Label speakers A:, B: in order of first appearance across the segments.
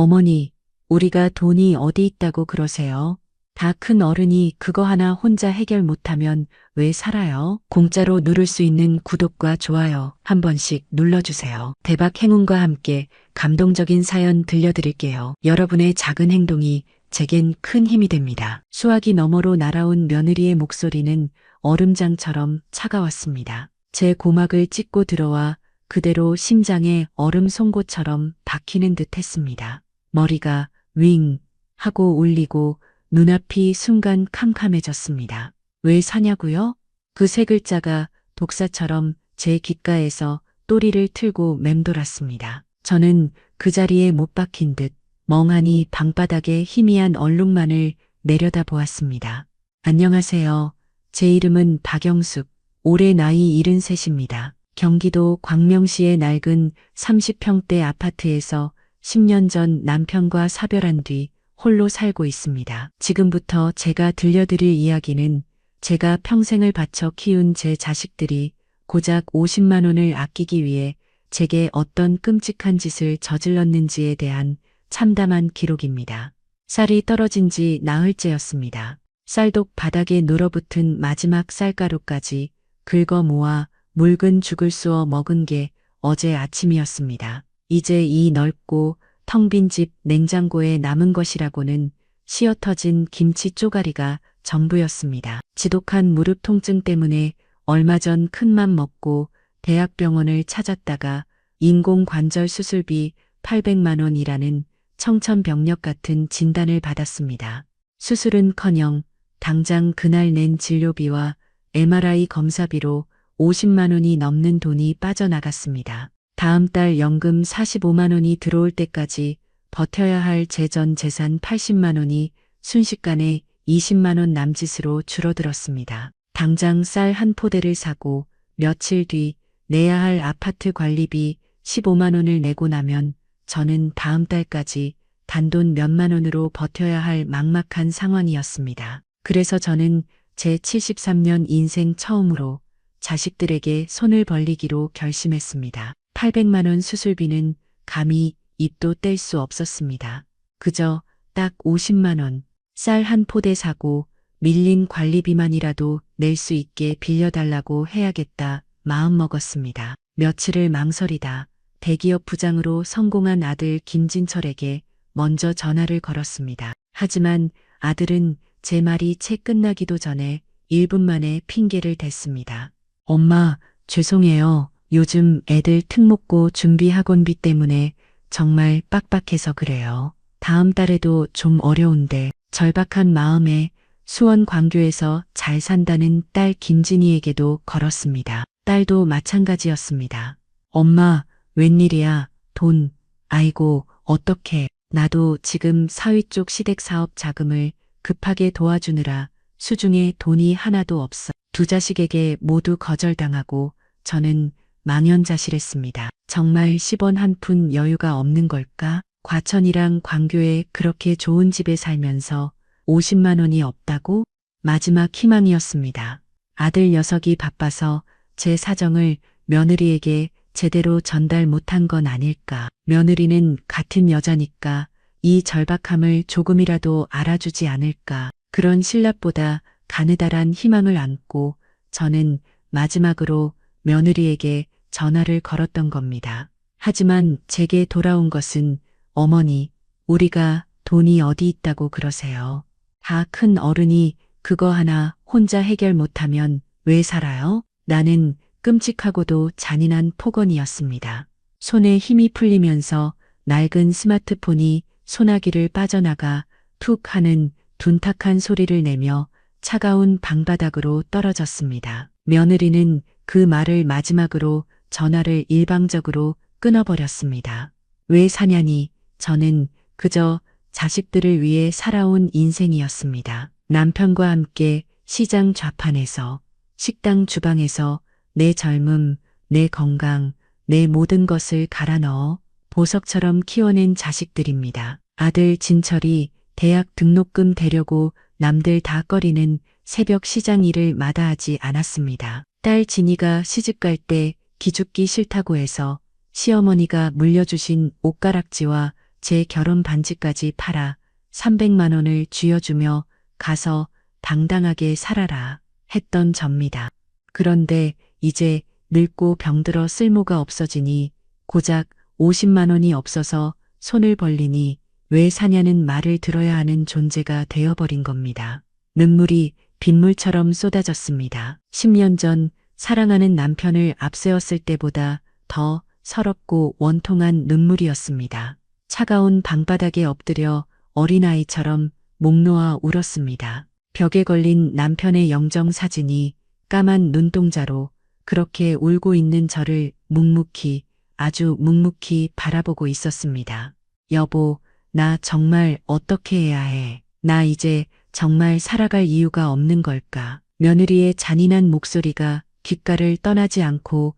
A: 어머니, 우리가 돈이 어디 있다고 그러세요? 다 큰 어른이 그거 하나 혼자 해결 못하면 왜 살아요? 공짜로 누를 수 있는 구독과 좋아요 한 번씩 눌러주세요. 대박 행운과 함께 감동적인 사연 들려드릴게요. 여러분의 작은 행동이 제겐 큰 힘이 됩니다. 수화기 너머로 날아온 며느리의 목소리는 얼음장처럼 차가웠습니다. 제 고막을 찢고 들어와 그대로 심장에 얼음 송곳처럼 박히는 듯 했습니다. 머리가 윙 하고 울리고 눈앞이 순간 캄캄해졌습니다. 왜 사냐고요? 그 세 글자가 독사처럼 제 귓가에서 또리를 틀고 맴돌았습니다. 저는 그 자리에 못 박힌 듯 멍하니 방바닥에 희미한 얼룩만을 내려다 보았습니다. 안녕하세요. 제 이름은 박영숙, 올해 나이 73입니다. 경기도 광명시의 낡은 30평대 아파트에서 10년 전 남편과 사별한 뒤 홀로 살고 있습니다. 지금부터 제가 들려드릴 이야기는 제가 평생을 바쳐 키운 제 자식들이 고작 50만 원을 아끼기 위해 제게 어떤 끔찍한 짓을 저질렀는지에 대한 참담한 기록입니다. 쌀이 떨어진 지 나흘째였습니다. 쌀독 바닥에 눌어붙은 마지막 쌀가루까지 긁어 모아 묽은 죽을 쑤어 먹은 게 어제 아침이었습니다. 이제 이 넓고 텅 빈 집 냉장고에 남은 것이라고는 시어터진 김치 쪼가리가 전부였습니다. 지독한 무릎 통증 때문에 얼마 전 큰맘 먹고 대학병원을 찾았다가 인공관절 수술비 800만 원이라는 청천벽력 같은 진단을 받았습니다. 수술은커녕 당장 그날 낸 진료비와 MRI 검사비로 50만 원이 넘는 돈이 빠져나갔습니다. 다음 달 연금 45만 원이 들어올 때까지 버텨야 할 제 전 재산 80만 원이 순식간에 20만 원 남짓으로 줄어들었습니다. 당장 쌀 한 포대를 사고 며칠 뒤 내야 할 아파트 관리비 15만 원을 내고 나면 저는 다음 달까지 단돈 몇만 원으로 버텨야 할 막막한 상황이었습니다. 그래서 저는 제 73년 인생 처음으로 자식들에게 손을 벌리기로 결심했습니다. 800만 원 수술비는 감히 입도 뗄 수 없었습니다. 그저 딱 50만 원, 쌀 한 포대 사고 밀린 관리비만이라도 낼 수 있게 빌려달라고 해야겠다 마음먹었습니다. 며칠을 망설이다 대기업 부장으로 성공한 아들 김진철에게 먼저 전화를 걸었습니다. 하지만 아들은 제 말이 채 끝나기도 전에 1분 만에 핑계를 댔습니다. 엄마, 죄송해요. 요즘 애들 특목고 준비 학원비 때문에 정말 빡빡해서 그래요. 다음 달에도 좀 어려운데. 절박한 마음에 수원 광교에서 잘 산다는 딸 김진희에게도 걸었습니다. 딸도 마찬가지였습니다. 엄마, 웬일이야? 돈. 아이고, 어떡해. 나도 지금 사위 쪽 시댁 사업 자금을 급하게 도와주느라 수중에 돈이 하나도 없어. 두 자식에게 모두 거절당하고 저는 망연자실했습니다. 정말 10원 한 푼 여유가 없는 걸까? 과천이랑 광교에 그렇게 좋은 집에 살면서 50만 원이 없다고? 마지막 희망이었습니다. 아들 녀석이 바빠서 제 사정을 며느리에게 제대로 전달 못한 건 아닐까. 며느리는 같은 여자니까 이 절박함을 조금이라도 알아주지 않을까. 그런 신랍보다 가느다란 희망을 안고 저는 마지막으로 며느리에게 전화를 걸었던 겁니다. 하지만 제게 돌아온 것은 어머니, 우리가 돈이 어디 있다고 그러세요. 다 큰 어른이 그거 하나 혼자 해결 못하면 왜 살아요? 나는 끔찍하고도 잔인한 폭언이었습니다. 손에 힘이 풀리면서 낡은 스마트폰이 소나기를 빠져나가 툭 하는 둔탁한 소리를 내며 차가운 방바닥으로 떨어졌습니다. 며느리는 그 말을 마지막으로 전화를 일방적으로 끊어버렸습니다. 왜 사냐니 저는 그저 자식들을 위해 살아온 인생이었습니다. 남편과 함께 시장 좌판에서 식당 주방에서 내 젊음, 내 건강, 내 모든 것을 갈아 넣어 보석처럼 키워낸 자식들입니다. 아들 진철이 대학 등록금 대려고 남들 다 꺼리는 새벽 시장 일을 마다하지 않았습니다. 딸 진이가 시집갈 때 기죽기 싫다고 해서 시어머니가 물려주신 옷가락지와 제 결혼 반지까지 팔아 300만 원을 쥐어주며 가서 당당하게 살아라 했던 접니다. 그런데 이제 늙고 병들어 쓸모가 없어지니 고작 50만 원이 없어서 손을 벌리니 왜 사냐는 말을 들어야 하는 존재가 되어버린 겁니다. 눈물이 빗물처럼 쏟아졌습니다. 10년 전 사랑하는 남편을 앞세웠을 때보다 더 서럽고 원통한 눈물이었습니다. 차가운 방바닥에 엎드려 어린아이처럼 목 놓아 울었습니다. 벽에 걸린 남편의 영정 사진이 까만 눈동자로 그렇게 울고 있는 저를 묵묵히, 아주 묵묵히 바라보고 있었습니다. 여보, 나 정말 어떻게 해야 해? 나 이제 정말 살아갈 이유가 없는 걸까? 며느리의 잔인한 목소리가 귓가를 떠나지 않고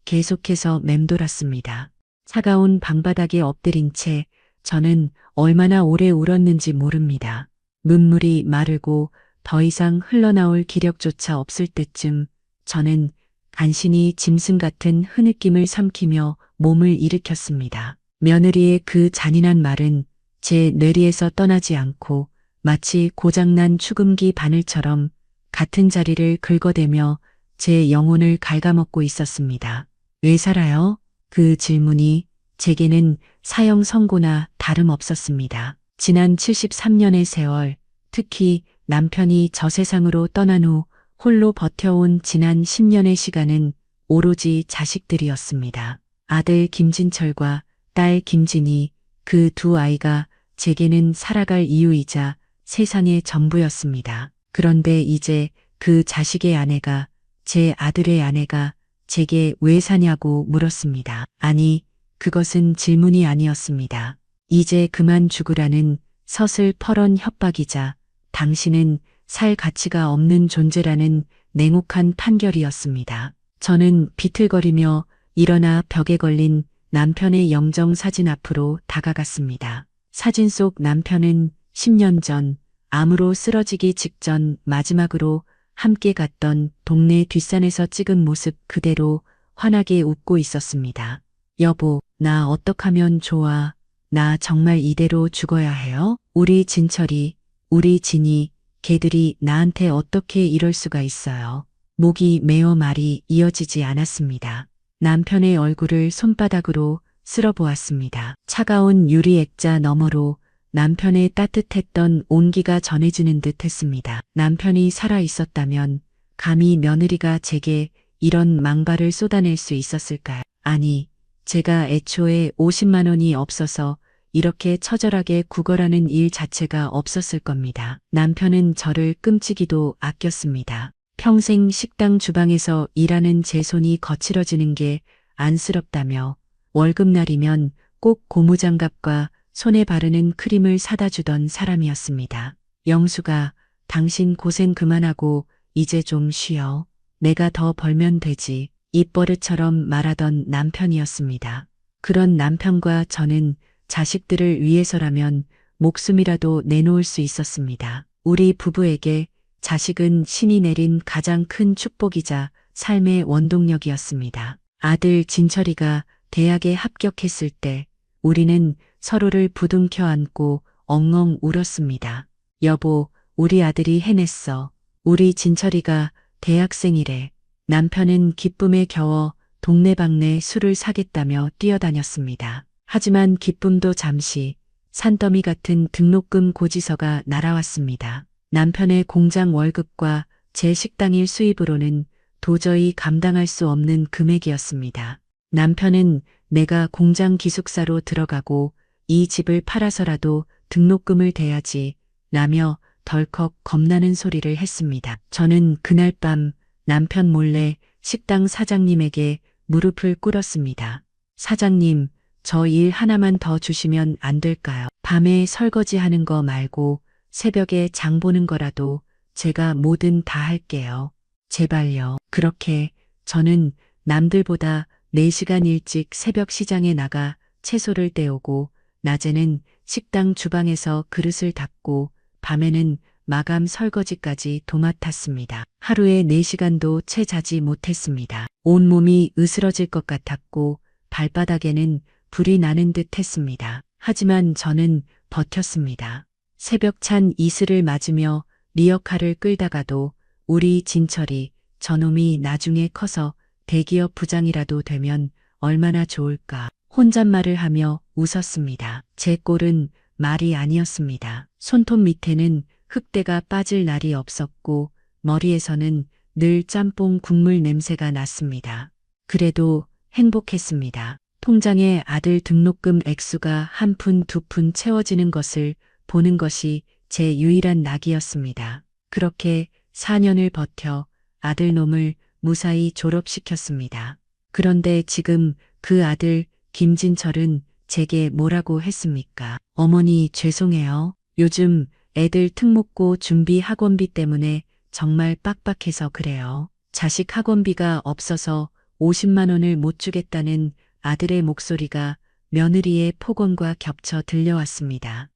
A: 계속해서 맴돌았습니다. 차가운 방바닥에 엎드린 채 저는 얼마나 오래 울었는지 모릅니다. 눈물이 마르고 더 이상 흘러나올 기력조차 없을 때쯤 저는 간신히 짐승 같은 흐느낌을 삼키며 몸을 일으켰습니다. 며느리의 그 잔인한 말은 제 뇌리에서 떠나지 않고 마치 고장난 축음기 바늘처럼 같은 자리를 긁어대며 제 영혼을 갉아먹고 있었습니다. 왜 살아요? 그 질문이 제게는 사형 선고나 다름없었습니다. 지난 73년의 세월, 특히 남편이 저 세상으로 떠난 후 홀로 버텨온 지난 10년의 시간은 오로지 자식들이었습니다. 아들 김진철과 딸 김진희, 그 두 아이가 제게는 살아갈 이유이자 세상의 전부였습니다. 그런데 이제 그 자식의 아내가, 제 아들의 아내가 제게 왜 사냐고 물었습니다. 아니, 그것은 질문이 아니었습니다. 이제 그만 죽으라는 서슬퍼런 협박이자 당신은 살 가치가 없는 존재라는 냉혹한 판결이었습니다. 저는 비틀거리며 일어나 벽에 걸린 남편의 영정 사진 앞으로 다가갔습니다. 사진 속 남편은 10년 전 암으로 쓰러지기 직전 마지막으로 함께 갔던 동네 뒷산에서 찍은 모습 그대로 환하게 웃고 있었습니다. 여보, 나 어떡하면 좋아? 나 정말 이대로 죽어야 해요? 우리 진철이, 우리 진이, 걔들이 나한테 어떻게 이럴 수가 있어요? 목이 메어 말이 이어지지 않았습니다. 남편의 얼굴을 손바닥으로 쓸어보았습니다. 차가운 유리 액자 너머로 남편의 따뜻했던 온기가 전해지는 듯 했습니다. 남편이 살아 있었다면 감히 며느리가 제게 이런 망발을 쏟아낼 수 있었을까요? 아니, 제가 애초에 50만 원이 없어서 이렇게 처절하게 구걸하는 일 자체가 없었을 겁니다. 남편은 저를 끔찍이도 아꼈습니다. 평생 식당 주방에서 일하는 제 손이 거칠어지는 게 안쓰럽다며 월급날이면 꼭 고무장갑과 손에 바르는 크림을 사다 주던 사람이었습니다. 영수가, 당신 고생 그만하고 이제 좀 쉬어. 내가 더 벌면 되지. 입버릇처럼 말하던 남편이었습니다. 그런 남편과 저는 자식들을 위해서라면 목숨이라도 내놓을 수 있었습니다. 우리 부부에게 자식은 신이 내린 가장 큰 축복이자 삶의 원동력이었습니다. 아들 진철이가 대학에 합격했을 때 우리는 서로를 부둥켜 안고 엉엉 울었습니다. 여보, 우리 아들이 해냈어. 우리 진철이가 대학생이래. 남편은 기쁨에 겨워 동네방네 술을 사겠다며 뛰어다녔습니다. 하지만 기쁨도 잠시, 산더미 같은 등록금 고지서가 날아왔습니다. 남편의 공장 월급과 제 식당일 수입으로는 도저히 감당할 수 없는 금액이었습니다. 남편은 내가 공장 기숙사로 들어가고 이 집을 팔아서라도 등록금을 대야지 라며 덜컥 겁나는 소리를 했습니다. 저는 그날 밤 남편 몰래 식당 사장님에게 무릎을 꿇었습니다. 사장님, 저 일 하나만 더 주시면 안 될까요? 밤에 설거지하는 거 말고 새벽에 장 보는 거라도 제가 뭐든 다 할게요. 제발요. 그렇게 저는 남들보다 4시간 일찍 새벽 시장에 나가 채소를 떼오고 낮에는 식당 주방에서 그릇을 닦고 밤에는 마감 설거지까지 도맡았습니다. 하루에 4시간도 채 자지 못했습니다. 온몸이 으스러질 것 같았고 발바닥에는 불이 나는 듯 했습니다. 하지만 저는 버텼습니다. 새벽 찬 이슬을 맞으며 리어카를 끌다가도 우리 진철이 저놈이 나중에 커서 대기업 부장이라도 되면 얼마나 좋을까 혼잣말을 하며 웃었습니다. 제 꼴은 말이 아니었습니다. 손톱 밑에는 흙대가 빠질 날이 없었고 머리에서는 늘 짬뽕 국물 냄새가 났습니다. 그래도 행복했습니다. 통장에 아들 등록금 액수가 한 푼, 두 푼 채워지는 것을 보는 것이 제 유일한 낙이었습니다. 그렇게 4년을 버텨 아들놈을 무사히 졸업시켰습니다. 그런데 지금 그 아들 김진철은 제게 뭐라고 했습니까? 어머니 죄송해요. 요즘 애들 특목고 준비 학원비 때문에 정말 빡빡해서 그래요. 자식 학원비가 없어서 50만 원을 못 주겠다는 아들의 목소리가 며느리의 폭언과 겹쳐 들려왔습니다.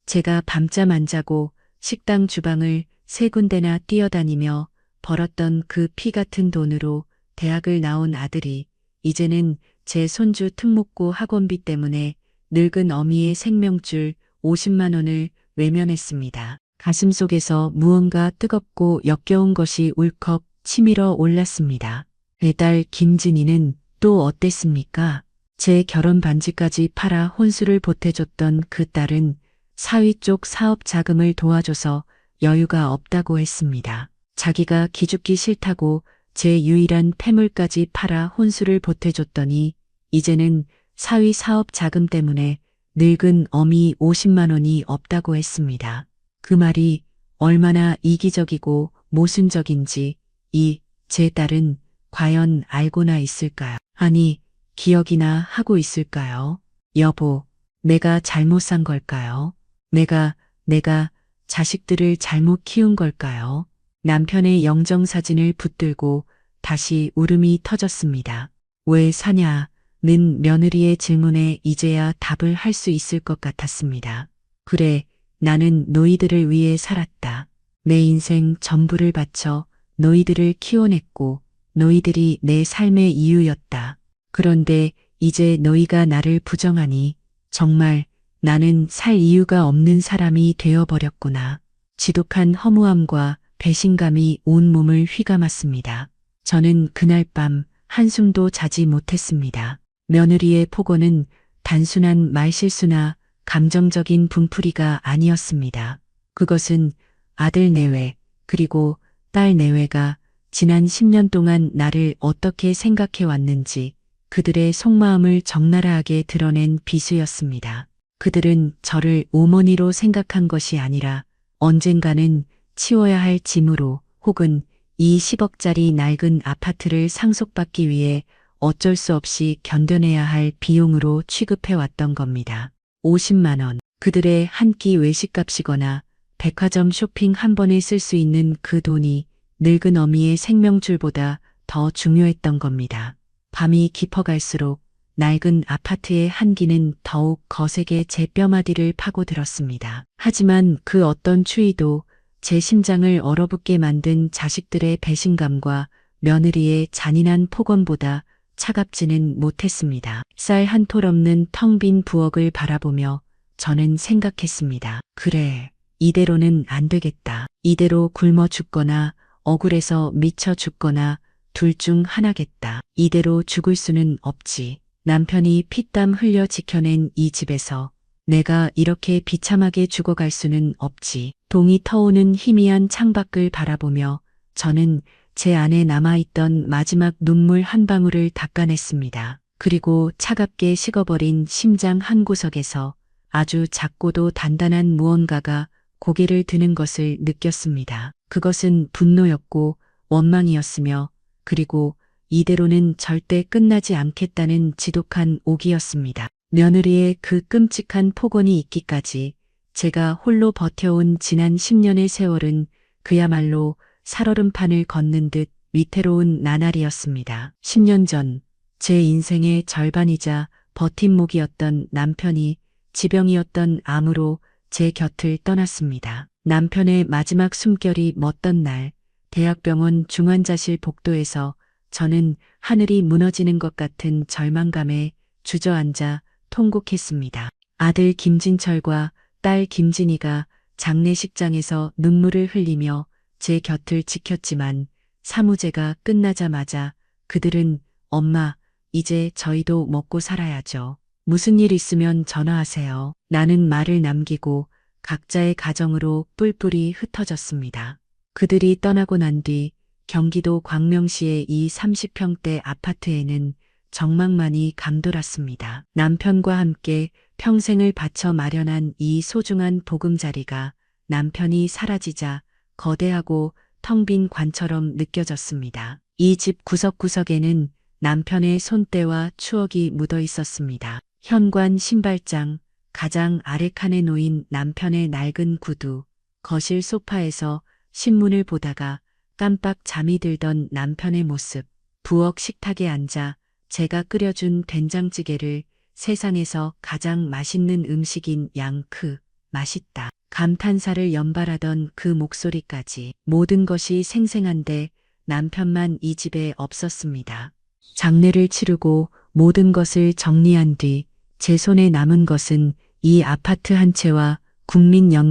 A: 제가 밤잠 안 자고 식당 주방을 3군데나 뛰어다니며 벌었던 그 피 같은 돈으로 대학을 나온 아들이 이제는 제 손주 특목고 학원비 때문에 늙은 어미의 생명줄 50만 원을 외면했습니다. 가슴속에서 무언가 뜨겁고 역겨운 것이 울컥 치밀어 올랐습니다. 배달 김진희는 또 어땠습니까? 제 결혼 반지까지 팔아 혼수를 보태줬던 그 딸은 사위 쪽 사업 자금을 도와줘서 여유가 없다고 했습니다. 자기가 기죽기 싫다고 제 유일한 패물까지 팔아 혼수를 보태줬더니 이제는 사위 사업 자금 때문에 늙은 어미 50만 원이 없다고 했습니다. 그 말이 얼마나 이기적이고 모순적인지 제 딸은 과연 알고나 있을까요? 아니, 기억이나 하고 있을까요? 여보, 내가 잘못 산 걸까요? 내가 자식들을 잘못 키운 걸까요? 남편의 영정사진을 붙들고 다시 울음이 터졌습니다. 왜 사냐는 며느리의 질문에 이제야 답을 할 수 있을 것 같았습니다. 그래, 나는 너희들을 위해 살았다. 내 인생 전부를 바쳐 너희들을 키워냈고 너희들이 내 삶의 이유였다. 그런데 이제 너희가 나를 부정하니 정말 나는 살 이유가 없는 사람이 되어버렸구나. 지독한 허무함과 배신감이 온 몸을 휘감았습니다. 저는 그날 밤 한숨도 자지 못했습니다. 며느리의 폭언은 단순한 말실수나 감정적인 분풀이가 아니었습니다. 그것은 아들 내외 그리고 딸 내외가 지난 10년 동안 나를 어떻게 생각해 왔는지 그들의 속마음을 적나라하게 드러낸 비수였습니다. 그들은 저를 어머니로 생각한 것이 아니라 언젠가는 치워야 할 짐으로 혹은 이 10억짜리 낡은 아파트를 상속받기 위해 어쩔 수 없이 견뎌내야 할 비용으로 취급해 왔던 겁니다. 50만 원. 그들의 한 끼 외식값이거나 백화점 쇼핑 한 번에 쓸 수 있는 그 돈이 늙은 어미의 생명줄보다 더 중요했던 겁니다. 밤이 깊어갈수록 낡은 아파트의 한기는 더욱 거세게 제 뼈마디를 파고들었습니다. 하지만 그 어떤 추위도 제 심장을 얼어붙게 만든 자식들의 배신감과 며느리의 잔인한 폭언보다 차갑지는 못했습니다. 쌀 한 톨 없는 텅 빈 부엌을 바라보며 저는 생각했습니다. 그래, 이대로는 안 되겠다. 이대로 굶어 죽거나 억울해서 미쳐 죽거나 둘 중 하나겠다. 이대로 죽을 수는 없지. 남편이 피땀 흘려 지켜낸 이 집에서 내가 이렇게 비참하게 죽어갈 수는 없지. 동이 터오는 희미한 창밖을 바라보며 저는 제 안에 남아있던 마지막 눈물 한 방울을 닦아냈습니다. 그리고 차갑게 식어버린 심장 한 구석에서 아주 작고도 단단한 무언가가 고개를 드는 것을 느꼈습니다. 그것은 분노였고 원망이었으며 그리고 이대로는 절대 끝나지 않겠다는 지독한 오기였습니다. 며느리의 그 끔찍한 폭언이 있기까지 제가 홀로 버텨온 지난 10년의 세월은 그야말로 살얼음판을 걷는 듯 위태로운 나날이었습니다. 10년 전 제 인생의 절반이자 버팀목이었던 남편이 지병이었던 암으로 제 곁을 떠났습니다. 남편의 마지막 숨결이 멎던 날 대학병원 중환자실 복도에서 저는 하늘이 무너지는 것 같은 절망감에 주저앉아 통곡했습니다. 아들 김진철과 딸 김진희가 장례식장에서 눈물을 흘리며 제 곁을 지켰지만 사무제가 끝나자마자 그들은 엄마, 이제 저희도 먹고 살아야죠. 무슨 일 있으면 전화하세요. 라는 말을 남기고 각자의 가정으로 뿔뿔이 흩어졌습니다. 그들이 떠나고 난 뒤 경기도 광명시의 이 30평대 아파트에는 정막만이 감돌았습니다. 남편과 함께 평생을 바쳐 마련한 이 소중한 보금자리가 남편이 사라지자 거대하고 텅 빈 관처럼 느껴졌습니다. 이 집 구석구석에는 남편의 손때와 추억이 묻어 있었습니다. 현관 신발장, 가장 아래 칸에 놓인 남편의 낡은 구두, 거실 소파에서 신문을 보다가 깜빡 잠이 들던 남편의 모습, 부엌 식탁에 앉아 제가 끓여준 된장찌개를 세상에서 가장 맛있는 음식인 양크, 맛있다. 감탄사를 연발하던 그 목소리까지 모든 것이 생생한데 남편만 이 집에 없었습니다. 장례를 치르고 모든 것을 정리한 뒤 제 손에 남은 것은 이 아파트 한 채와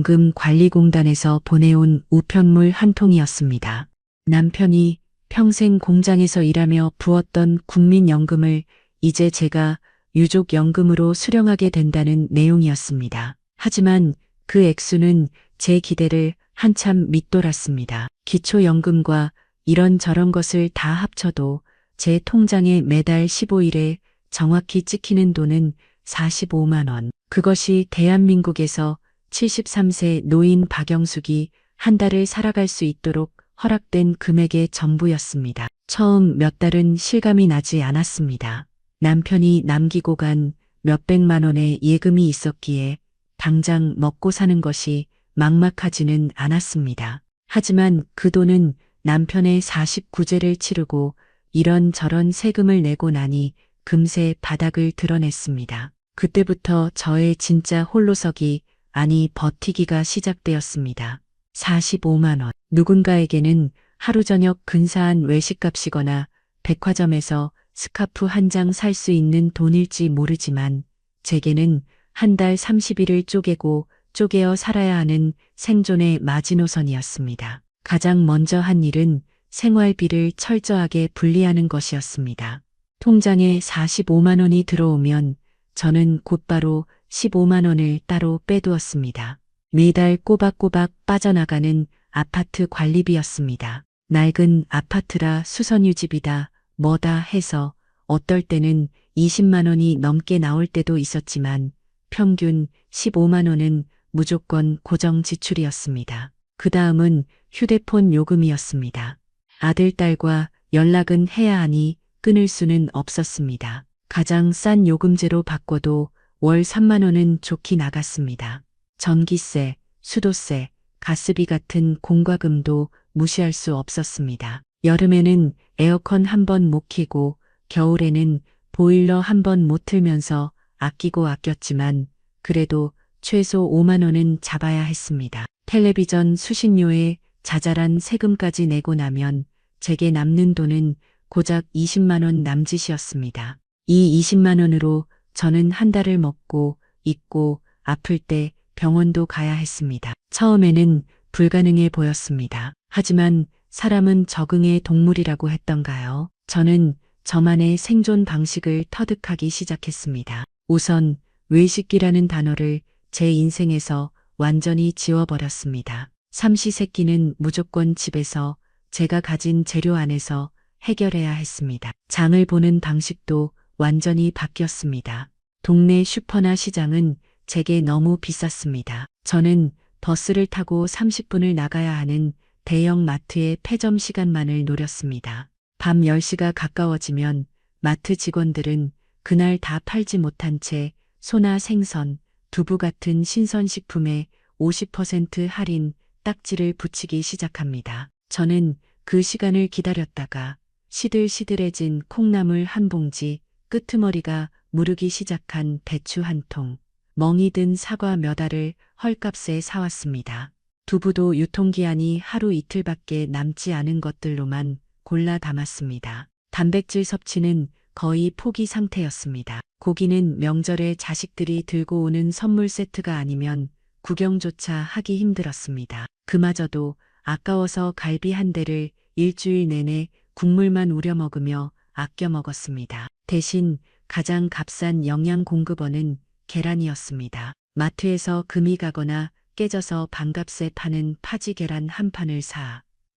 A: 국민연금관리공단에서 보내온 우편물 한 통이었습니다. 남편이 평생 공장에서 일하며 부었던 국민연금을 이제 제가 유족연금으로 수령하게 된다는 내용이었습니다. 하지만 그 액수는 제 기대를 한참 밑돌았습니다. 기초연금과 이런저런 것을 다 합쳐도 제 통장에 매달 15일에 정확히 찍히는 돈은 45만 원. 그것이 대한민국에서 73세 노인 박영숙이 한 달을 살아갈 수 있도록 허락된 금액의 전부였습니다. 처음 몇 달은 실감이 나지 않았습니다. 남편이 남기고 간 몇백만 원의 예금이 있었기에 당장 먹고 사는 것이 막막하지는 않았습니다. 하지만 그 돈은 남편의 49제를 치르고 이런저런 세금을 내고 나니 금세 바닥을 드러냈습니다. 그때부터 저의 진짜 홀로서기, 아니 버티기가 시작되었습니다. 45만 원. 누군가에게는 하루 저녁 근사한 외식값이거나 백화점에서 스카프 한 장 살 수 있는 돈일지 모르지만 제게는 한 달 30일을 쪼개고 쪼개어 살아야 하는 생존의 마지노선이었습니다. 가장 먼저 한 일은 생활비를 철저하게 분리하는 것이었습니다. 통장에 45만 원이 들어오면 저는 곧바로 15만 원을 따로 빼두었습니다. 매달 꼬박꼬박 빠져나가는 아파트 관리비였습니다. 낡은 아파트라 수선유집이다 뭐다 해서 어떨 때는 20만 원이 넘게 나올 때도 있었지만 평균 15만 원은 무조건 고정 지출이었습니다. 그 다음은 휴대폰 요금이었습니다. 아들, 딸과 연락은 해야 하니 끊을 수는 없었습니다. 가장 싼 요금제로 바꿔도 월 3만 원은 좋게 나갔습니다. 전기세, 수도세, 가스비 같은 공과금도 무시할 수 없었습니다. 여름에는 에어컨 한 번 못 켜고 겨울에는 보일러 한 번 못 틀면서 아끼고 아꼈지만 그래도 최소 5만 원은 잡아야 했습니다. 텔레비전 수신료에 자잘한 세금까지 내고 나면 제게 남는 돈은 고작 20만 원 남짓이었습니다. 이 20만 원으로 저는 한 달을 먹고 입고 아플 때 병원도 가야 했습니다. 처음에는 불가능해 보였습니다. 하지만 사람은 적응의 동물이라고 했던가요? 저는 저만의 생존 방식을 터득하기 시작했습니다. 우선 외식비라는 단어를 제 인생에서 완전히 지워버렸습니다. 삼시세끼는 무조건 집에서 제가 가진 재료 안에서 해결해야 했습니다. 장을 보는 방식도 완전히 바뀌었습니다. 동네 슈퍼나 시장은 제게 너무 비쌌습니다. 저는 버스를 타고 30분을 나가야 하는 대형 마트의 폐점 시간만을 노렸습니다. 밤 10시가 가까워지면 마트 직원들은 그날 다 팔지 못한 채 소나 생선, 두부 같은 신선식품에 50% 할인 딱지를 붙이기 시작합니다. 저는 그 시간을 기다렸다가 시들시들해진 콩나물 한 봉지, 끄트머리가 무르기 시작한 배추 한 통, 멍이 든 사과 몇 알을 헐값에 사왔습니다. 두부도 유통기한이 하루 이틀밖에 남지 않은 것들로만 골라 담았습니다. 단백질 섭취는 거의 포기 상태였습니다. 고기는 명절에 자식들이 들고 오는 선물 세트가 아니면 구경조차 하기 힘들었습니다. 그마저도 아까워서 갈비 한 대를 일주일 내내 국물만 우려 먹으며 아껴 먹었습니다. 대신 가장 값싼 영양 공급원은 계란이었습니다. 마트에서 금이 가거나 깨져서 반값에 파는 파지 계란 한 판을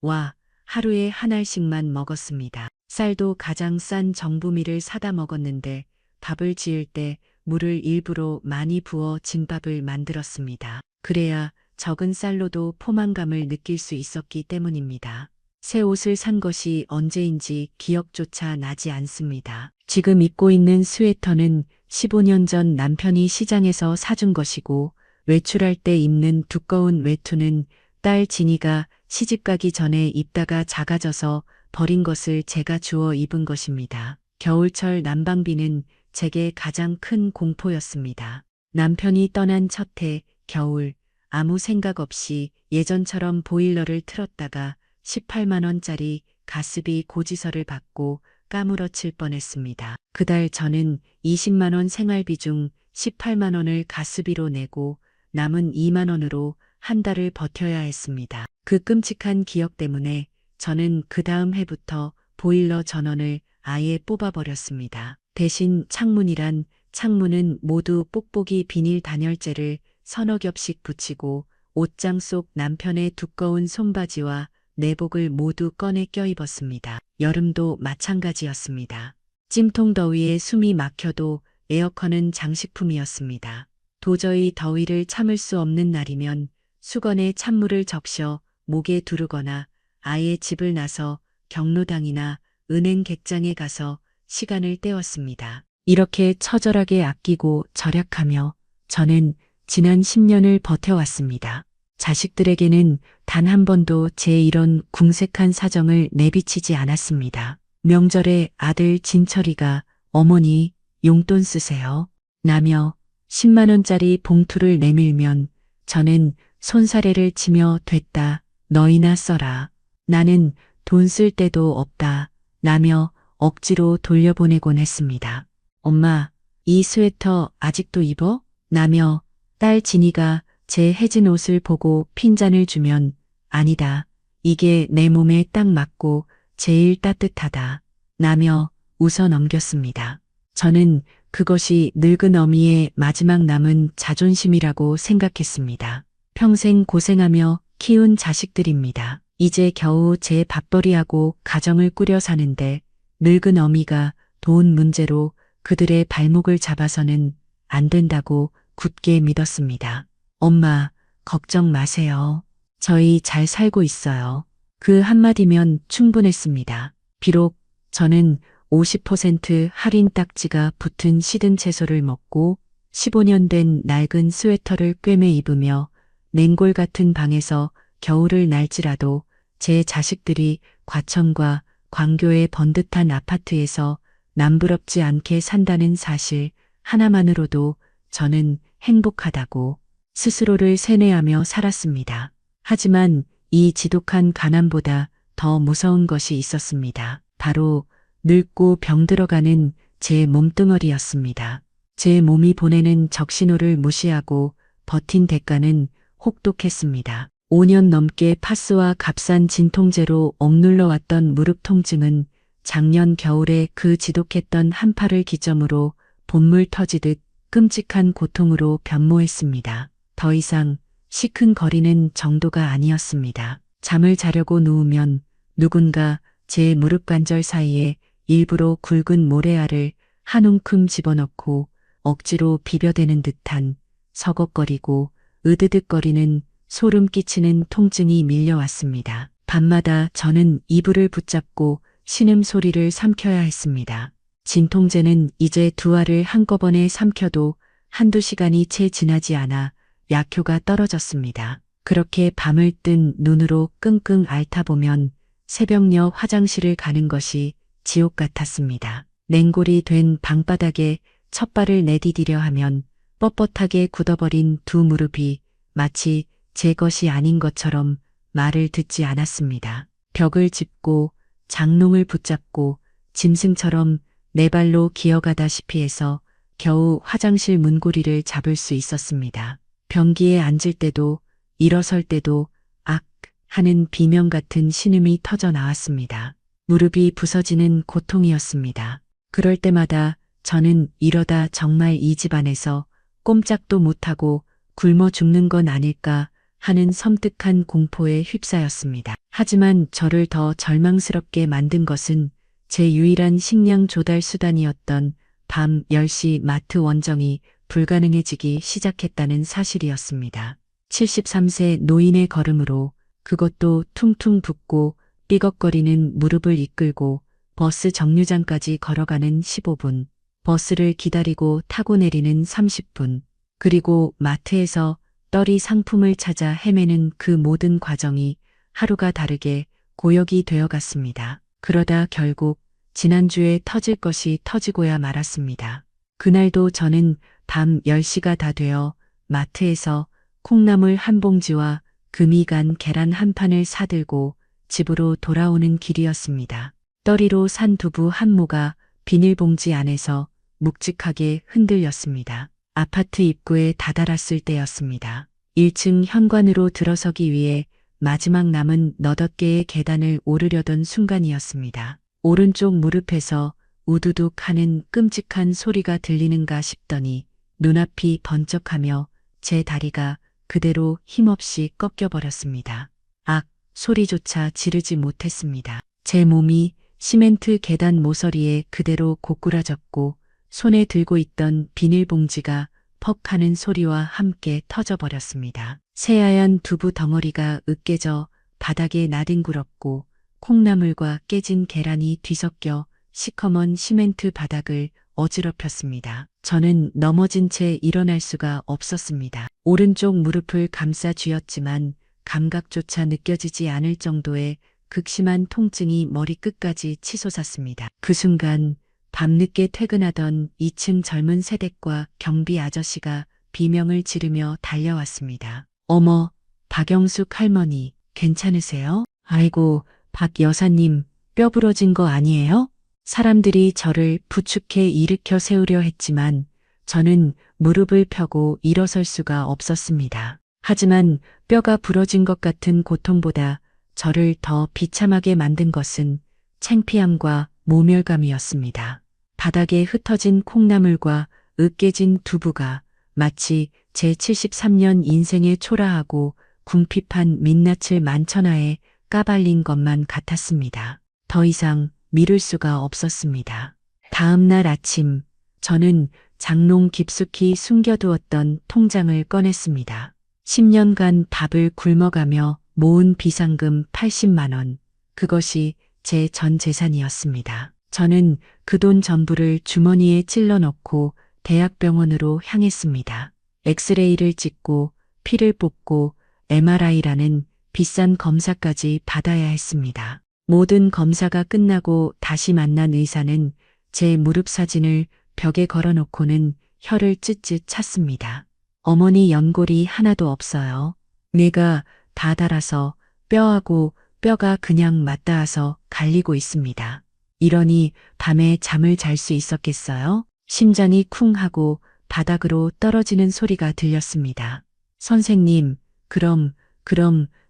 A: 와 하루에 한 알씩만 먹었습니다. 쌀도 가장 싼 정부미를 사다 먹었는데 밥을 지을 때 물을 일부러 많이 부어 진밥을 만들었습니다. 그래야 적은 쌀로도 포만감을 느낄 수 있었기 때문입니다. 새 옷을 산 것이 언제인지 기억조차 나지 않습니다. 지금 입고 있는 스웨터는 15년 전 남편이 시장에서 사준 것이고 외출할 때 입는 두꺼운 외투는 딸 진이가 시집가기 전에 입다가 작아져서 버린 것을 제가 주워 입은 것입니다. 겨울철 난방비는 제게 가장 큰 공포였습니다. 남편이 떠난 첫 해 겨울 아무 생각 없이 예전처럼 보일러를 틀었다가 18만 원짜리 가스비 고지서를 받고 까무러칠 뻔했습니다. 그달 저는 20만 원 생활비 중 18만 원을 가스비로 내고 남은 2만 원으로 한 달을 버텨야 했습니다. 그 끔찍한 기억 때문에 저는 그 다음 해부터 보일러 전원을 아예 뽑아버렸습니다. 대신 창문은 모두 뽁뽁이 비닐 단열재를 서너 겹씩 붙이고 옷장 속 남편의 두꺼운 손바지와 내복을 모두 꺼내 껴입었습니다. 여름도 마찬가지였습니다. 찜통 더위에 숨이 막혀도 에어컨은 장식품이었습니다. 도저히 더위를 참을 수 없는 날이면 수건에 찬물을 적셔 목에 두르거나 아예 집을 나서 경로당이나 은행 객장에 가서 시간을 때웠습니다. 이렇게 처절하게 아끼고 절약하며 저는 지난 10년을 버텨왔습니다. 자식들에게는 단 한 번도 제 이런 궁색한 사정을 내비치지 않았습니다. 명절에 아들 진철이가 어머니 용돈 쓰세요. 라며 10만 원짜리 봉투를 내밀면 저는 손사래를 치며 됐다. 너희나 써라. 나는 돈 쓸 데도 없다. 라며 억지로 돌려보내곤 했습니다. 엄마, 이 스웨터 아직도 입어? 라며 딸 진이가 제 해진 옷을 보고 핀잔을 주면 아니다. 이게 내 몸에 딱 맞고 제일 따뜻하다. 라며 웃어 넘겼습니다. 저는 그것이 늙은 어미의 마지막 남은 자존심이라고 생각했습니다. 평생 고생하며 키운 자식들입니다. 이제 겨우 제 밥벌이하고 가정을 꾸려 사는데 늙은 어미가 돈 문제로 그들의 발목을 잡아서는 안 된다고 굳게 믿었습니다. 엄마, 걱정 마세요. 저희 잘 살고 있어요. 그 한마디면 충분했습니다. 비록 저는 50% 할인 딱지가 붙은 시든 채소를 먹고 15년 된 낡은 스웨터를 꿰매 입으며 냉골 같은 방에서 겨울을 날지라도 제 자식들이 과천과 광교의 번듯한 아파트에서 남부럽지 않게 산다는 사실 하나만으로도 저는 행복하다고 스스로를 세뇌하며 살았습니다. 하지만 이 지독한 가난보다 더 무서운 것이 있었습니다. 바로 늙고 병들어가는 제 몸뚱어리였습니다. 제 몸이 보내는 적신호를 무시하고 버틴 대가는 혹독했습니다. 5년 넘게 파스와 값싼 진통제로 억눌러왔던 무릎 통증은 작년 겨울에 그 지독했던 한파를 기점으로 본물 터지듯 끔찍한 고통으로 변모했습니다. 더 이상 시큰거리는 정도가 아니었습니다. 잠을 자려고 누우면 누군가 제 무릎 관절 사이에 일부러 굵은 모래알을 한 움큼 집어넣고 억지로 비벼대는 듯한 서걱거리고 으드득거리는 소름 끼치는 통증이 밀려왔습니다. 밤마다 저는 이불을 붙잡고 신음소리를 삼켜야 했습니다. 진통제는 이제 두 알을 한꺼번에 삼켜도 한두 시간이 채 지나지 않아 약효가 떨어졌습니다. 그렇게 밤을 뜬 눈으로 끙끙 앓다 보면 새벽녘 화장실을 가는 것이 지옥 같았습니다. 냉골이 된 방바닥에 첫발을 내디디려 하면 뻣뻣하게 굳어버린 두 무릎이 마치 제 것이 아닌 것처럼 말을 듣지 않았습니다. 벽을 짚고 장롱을 붙잡고 짐승처럼 네 발로 기어가다시피 해서 겨우 화장실 문고리를 잡을 수 있었습니다. 변기에 앉을 때도 일어설 때도 악 하는 비명 같은 신음이 터져 나왔습니다. 무릎이 부서지는 고통이었습니다. 그럴 때마다 저는 이러다 정말 이 집안에서 꼼짝도 못하고 굶어 죽는 건 아닐까 하는 섬뜩한 공포에 휩싸였습니다. 하지만 저를 더 절망스럽게 만든 것은 제 유일한 식량 조달 수단이었던 밤 10시 마트 원정이 불가능해지기 시작했다는 사실이었습니다. 73세 노인의 걸음으로, 그것도 퉁퉁 붓고 삐걱거리는 무릎을 이끌고 버스 정류장까지 걸어가는 15분, 버스를 기다리고 타고 내리는 30분, 그리고 마트에서 떨이 상품을 찾아 헤매는 그 모든 과정이 하루가 다르게 고역이 되어갔습니다. 그러다 결국 지난주에 터질 것이 터지고야 말았습니다. 그날도 저는 밤 10시가 다 되어 마트에서 콩나물 한 봉지와 금이 간 계란 한 판을 사들고 집으로 돌아오는 길이었습니다. 떨이로 산 두부 한 모가 비닐봉지 안에서 묵직하게 흔들렸습니다. 아파트 입구에 다다랐을 때였습니다. 1층 현관으로 들어서기 위해 마지막 남은 너댓 개의 계단을 오르려던 순간이었습니다. 오른쪽 무릎에서 우두둑 하는 끔찍한 소리가 들리는가 싶더니 눈앞이 번쩍하며 제 다리가 그대로 힘없이 꺾여버렸습니다. 악! 소리조차 지르지 못했습니다. 제 몸이 시멘트 계단 모서리에 그대로 고꾸라졌고 손에 들고 있던 비닐봉지가 퍽 하는 소리와 함께 터져버렸습니다. 새하얀 두부 덩어리가 으깨져 바닥에 나뒹굴었고 콩나물과 깨진 계란이 뒤섞여 시커먼 시멘트 바닥을 어지럽혔습니다. 저는 넘어진 채 일어날 수가 없었습니다. 오른쪽 무릎을 감싸 쥐었지만 감각조차 느껴지지 않을 정도의 극심한 통증이 머리끝까지 치솟았습니다. 그 순간 밤늦게 퇴근하던 2층 젊은 세댁과 경비 아저씨가 비명을 지르며 달려왔습니다. 어머, 박영숙 할머니, 괜찮으세요? 아이고, 박 여사님, 뼈 부러진 거 아니에요? 사람들이 저를 부축해 일으켜 세우려 했지만 저는 무릎을 펴고 일어설 수가 없었습니다. 하지만 뼈가 부러진 것 같은 고통보다 저를 더 비참하게 만든 것은 창피함과 모멸감이었습니다. 바닥에 흩어진 콩나물과 으깨진 두부가 마치 제 73년 인생의 초라하고 궁핍한 민낯을 만천하에 까발린 것만 같았습니다. 더 이상 미룰 수가 없었습니다. 다음 날 아침, 저는 장롱 깊숙이 숨겨두었던 통장을 꺼냈습니다. 10년간 밥을 굶어가며 모은 비상금 80만 원, 그것이 제 전 재산이었습니다. 저는 그 돈 전부를 주머니에 찔러 넣고 대학병원으로 향했습니다. 엑스레이를 찍고 피를 뽑고 MRI라는 비싼 검사까지 받아야 했습니다. 모든 검사가 끝나고 다시 만난 의사는 제 무릎 사진을 벽에 걸어놓고는 혀를 찢찢 찼습니다. 어머니 연골이 하나도 없어요. 뇌가 다 닳아서 뼈하고 뼈가 그냥 맞닿아서 갈리고 있습니다. 이러니 밤에 잠을 잘 수 있었겠어요? 심장이 쿵 하고 바닥으로 떨어지는 소리가 들렸습니다. 선생님, 그럼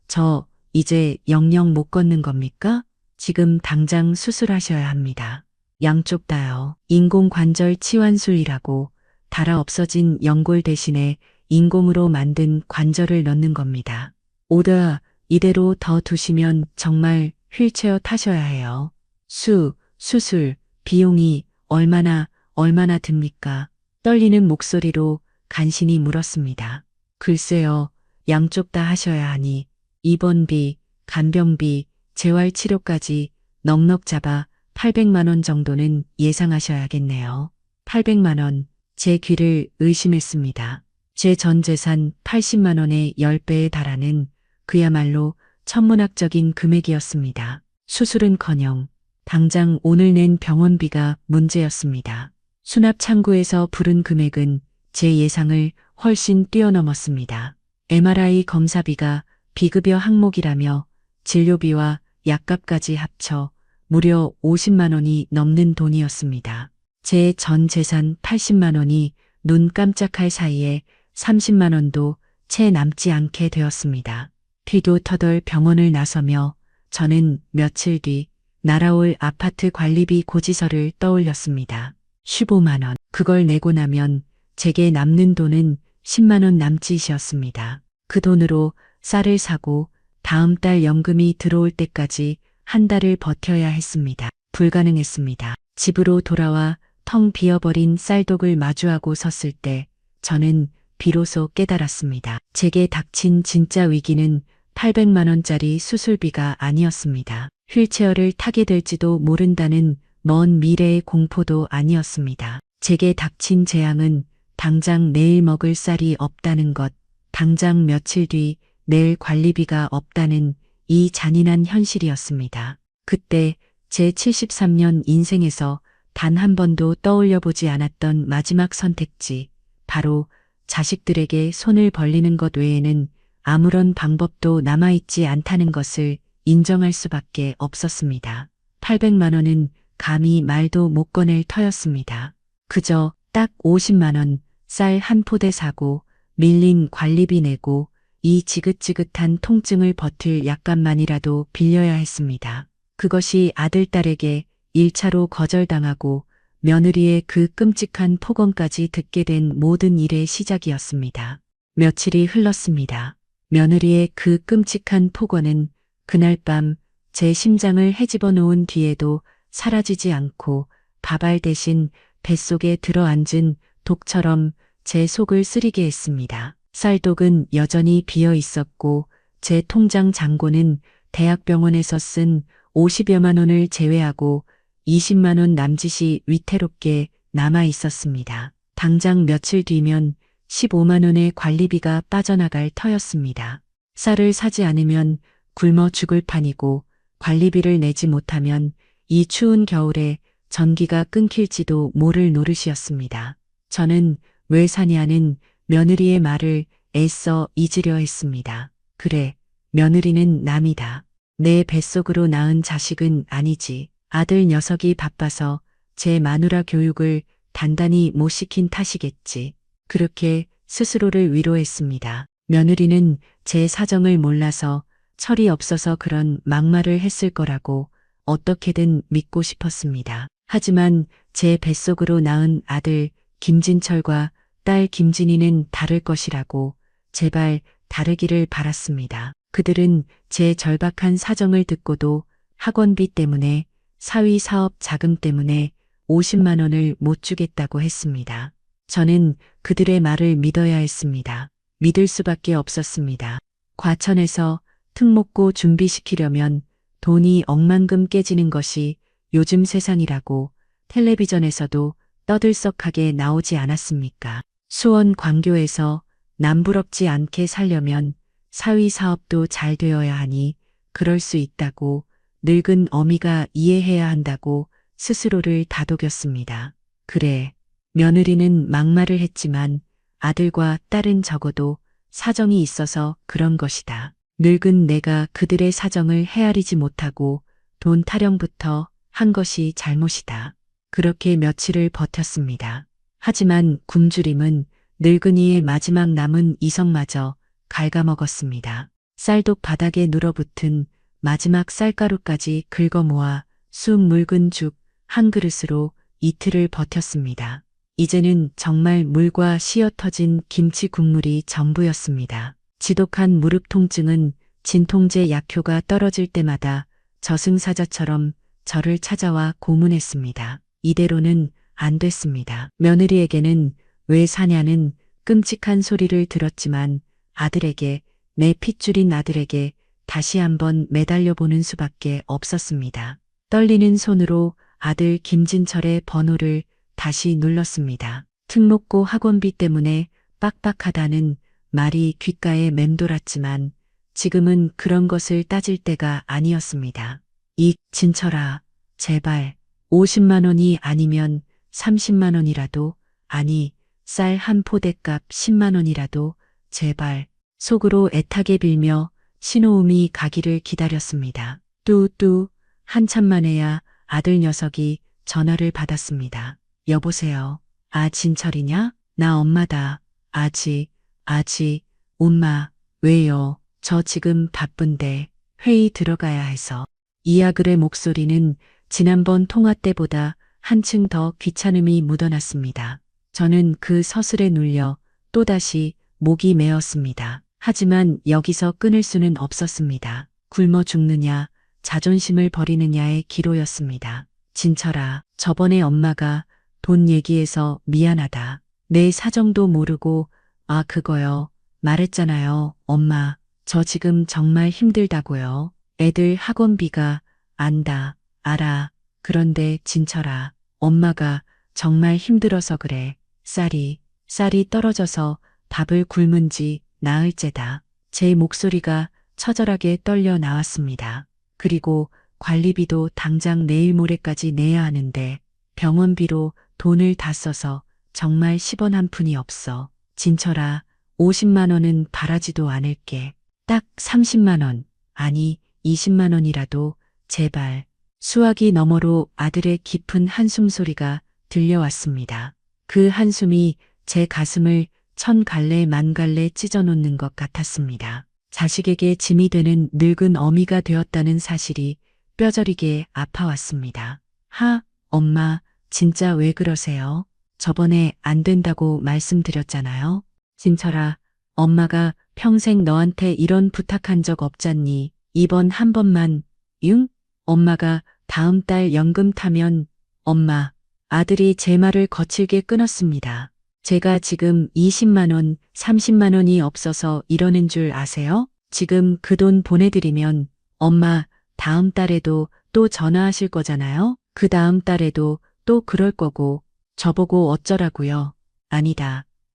A: 저 이제 영영 못 걷는 겁니까? 지금 당장 수술하셔야 합니다. 양쪽 다요. 인공관절 치환술이라고 닳아 없어진 연골 대신에 인공으로 만든 관절을 넣는 겁니다. 오다 이대로 더 두시면 정말 휠체어 타셔야 해요. 수술, 비용이 얼마나 듭니까? 떨리는 목소리로 간신히 물었습니다. 글쎄요, 양쪽 다 하셔야 하니 입원비, 간병비, 재활치료까지 넉넉 잡아 800만 원 정도는 예상하셔야겠네요. 800만 원, 제 귀를 의심했습니다. 제 전 재산 80만 원의 10배에 달하는 그야말로 천문학적인 금액이었습니다. 수술은커녕 당장 오늘 낸 병원비가 문제였습니다. 수납 창구에서 부른 금액은 제 예상을 훨씬 뛰어넘었습니다. MRI 검사비가 비급여 항목이라며 진료비와 약값까지 합쳐 무려 50만 원이 넘는 돈이었습니다. 제 전 재산 80만 원이 눈 깜짝할 사이에 30만 원도 채 남지 않게 되었습니다. 피도 터덜 병원을 나서며 저는 며칠 뒤 날아올 아파트 관리비 고지서를 떠올렸습니다. 15만 원. 그걸 내고 나면 제게 남는 돈은 10만 원 남짓이었습니다. 그 돈으로 쌀을 사고 다음 달 연금이 들어올 때까지 한 달을 버텨야 했습니다. 불가능했습니다. 집으로 돌아와 텅 비어버린 쌀독을 마주하고 섰을 때 저는 비로소 깨달았습니다. 제게 닥친 진짜 위기는 800만 원짜리 수술비가 아니었습니다. 휠체어를 타게 될지도 모른다는 먼 미래의 공포도 아니었습니다. 제게 닥친 재앙은 당장 내일 먹을 쌀이 없다는 것, 당장 며칠 뒤 내일 관리비가 없다는 이 잔인한 현실이었습니다. 그때 제 73년 인생에서 단 한 번도 떠올려 보지 않았던 마지막 선택지, 바로 자식들에게 손을 벌리는 것 외에는 아무런 방법도 남아있지 않다는 것을 인정할 수밖에 없었습니다. 800만 원은 감히 말도 못 꺼낼 터였습니다. 그저 딱 50만 원, 쌀 한 포대 사고, 밀린 관리비 내고, 이 지긋지긋한 통증을 버틸 약간만이라도 빌려야 했습니다. 그것이 아들, 딸에게 1차로 거절당하고 며느리의 그 끔찍한 폭언까지 듣게 된 모든 일의 시작이었습니다. 며칠이 흘렀습니다. 며느리의 그 끔찍한 폭언은 그날 밤 제 심장을 헤집어 놓은 뒤에도 사라지지 않고 밥알 대신 뱃속에 들어앉은 독처럼 제 속을 쓰리게 했습니다. 쌀독은 여전히 비어 있었고 제 통장 잔고는 대학병원에서 쓴 50여만 원을 제외하고 20만 원 남짓이 위태롭게 남아 있었습니다. 당장 며칠 뒤면 15만 원의 관리비가 빠져나갈 터였습니다. 쌀을 사지 않으면 굶어 죽을 판이고 관리비를 내지 못하면 이 추운 겨울에 전기가 끊길지도 모를 노릇이었습니다. 저는 왜 사냐는 며느리의 말을 애써 잊으려 했습니다. 그래, 며느리는 남이다. 내 뱃속으로 낳은 자식은 아니지. 아들 녀석이 바빠서 제 마누라 교육을 단단히 못 시킨 탓이겠지. 그렇게 스스로를 위로했습니다. 며느리는 제 사정을 몰라서 철이 없어서 그런 막말을 했을 거라고 어떻게든 믿고 싶었습니다. 하지만 제 뱃속으로 낳은 아들 김진철과 딸 김진희는 다를 것이라고 제발 다르기를 바랐습니다. 그들은 제 절박한 사정을 듣고도 학원비 때문에 사위 사업 자금 때문에 50만 원을 못 주겠다고 했습니다. 저는 그들의 말을 믿어야 했습니다. 믿을 수밖에 없었습니다. 과천에서 특목고 준비시키려면 돈이 억만금 깨지는 것이 요즘 세상이라고 텔레비전에서도 떠들썩하게 나오지 않았습니까? 수원 광교에서 남부럽지 않게 살려면 사위 사업도 잘 되어야 하니 그럴 수 있다고 늙은 어미가 이해해야 한다고 스스로를 다독였습니다. 그래, 며느리는 막말을 했지만 아들과 딸은 적어도 사정이 있어서 그런 것이다. 늙은 내가 그들의 사정을 헤아리지 못하고 돈 타령부터 한 것이 잘못이다. 그렇게 며칠을 버텼습니다. 하지만 굶주림은 늙은이의 마지막 남은 이성마저 갉아먹었습니다. 쌀독 바닥에 눌어붙은 마지막 쌀가루까지 긁어모아 쑥 묽은 죽 한 그릇으로 이틀을 버텼습니다. 이제는 정말 물과 씨어 터진 김치 국물이 전부였습니다. 지독한 무릎 통증은 진통제 약효가 떨어질 때마다 저승사자처럼 저를 찾아와 고문했습니다. 이대로는 안 됐습니다. 며느리에게는 왜 사냐는 끔찍한 소리를 들었지만 아들에게, 내 핏줄인 아들에게 다시 한번 매달려보는 수밖에 없었습니다. 떨리는 손으로 아들 김진철의 번호를 다시 눌렀습니다. 특목고 학원비 때문에 빡빡하다는 말이 귓가에 맴돌았지만 지금은 그런 것을 따질 때가 아니었습니다. 이 진철아, 제발 50만 원이 아니면 30만 원이라도, 아니 쌀 한 포대값 10만 원이라도 제발. 속으로 애타게 빌며 신호음이 가기를 기다렸습니다. 뚜뚜 한참 만에야 아들 녀석이 전화를 받았습니다. 여보세요. 아, 진철이냐? 나 엄마다. 아지, 엄마, 왜요? 저 지금 바쁜데 회의 들어가야 해서. 이아글의 목소리는 지난번 통화 때보다 한층 더 귀찮음이 묻어났습니다. 저는 그 서슬에 눌려 또다시 목이 메었습니다. 하지만 여기서 끊을 수는 없었습니다. 굶어 죽느냐, 자존심을 버리느냐의 기로였습니다. 진철아, 저번에 엄마가 돈 얘기해서 미안하다. 내 사정도 모르고, 아, 그거요. 말했잖아요. 엄마, 저 지금 정말 힘들다고요. 애들 학원비가, 안다, 알아. 그런데 진철아, 엄마가 정말 힘들어서 그래. 쌀이 떨어져서 밥을 굶은지 나흘째다. 제 목소리가 처절하게 떨려 나왔습니다. 그리고 관리비도 당장 내일 모레까지 내야 하는데 병원비로 돈을 다 써서 정말 10원 한 푼이 없어. 진철아, 50만 원은 바라지도 않을게. 딱 30만 원, 아니 20만 원이라도 제발. 수화기 너머로 아들의 깊은 한숨 소리가 들려왔습니다. 그 한숨이 제 가슴을 천 갈래 만 갈래 찢어놓는 것 같았습니다. 자식에게 짐이 되는 늙은 어미가 되었다는 사실이 뼈저리게 아파왔습니다. 엄마, 진짜 왜 그러세요? 저번에 안 된다고 말씀드렸잖아요. 진철아, 엄마가 평생 너한테 이런 부탁한 적 없잖니. 이번 한 번만, 엄마가 다음 달 연금 타면, 엄마, 아들이 제 말을 거칠게 끊었습니다. 제가 지금 20만 원, 30만 원이 없어서 이러는 줄 아세요? 지금 그 돈 보내드리면 엄마 다음 달에도 또 전화하실 거잖아요? 그 다음 달에도 또 그럴 거고 저보고 어쩌라고요?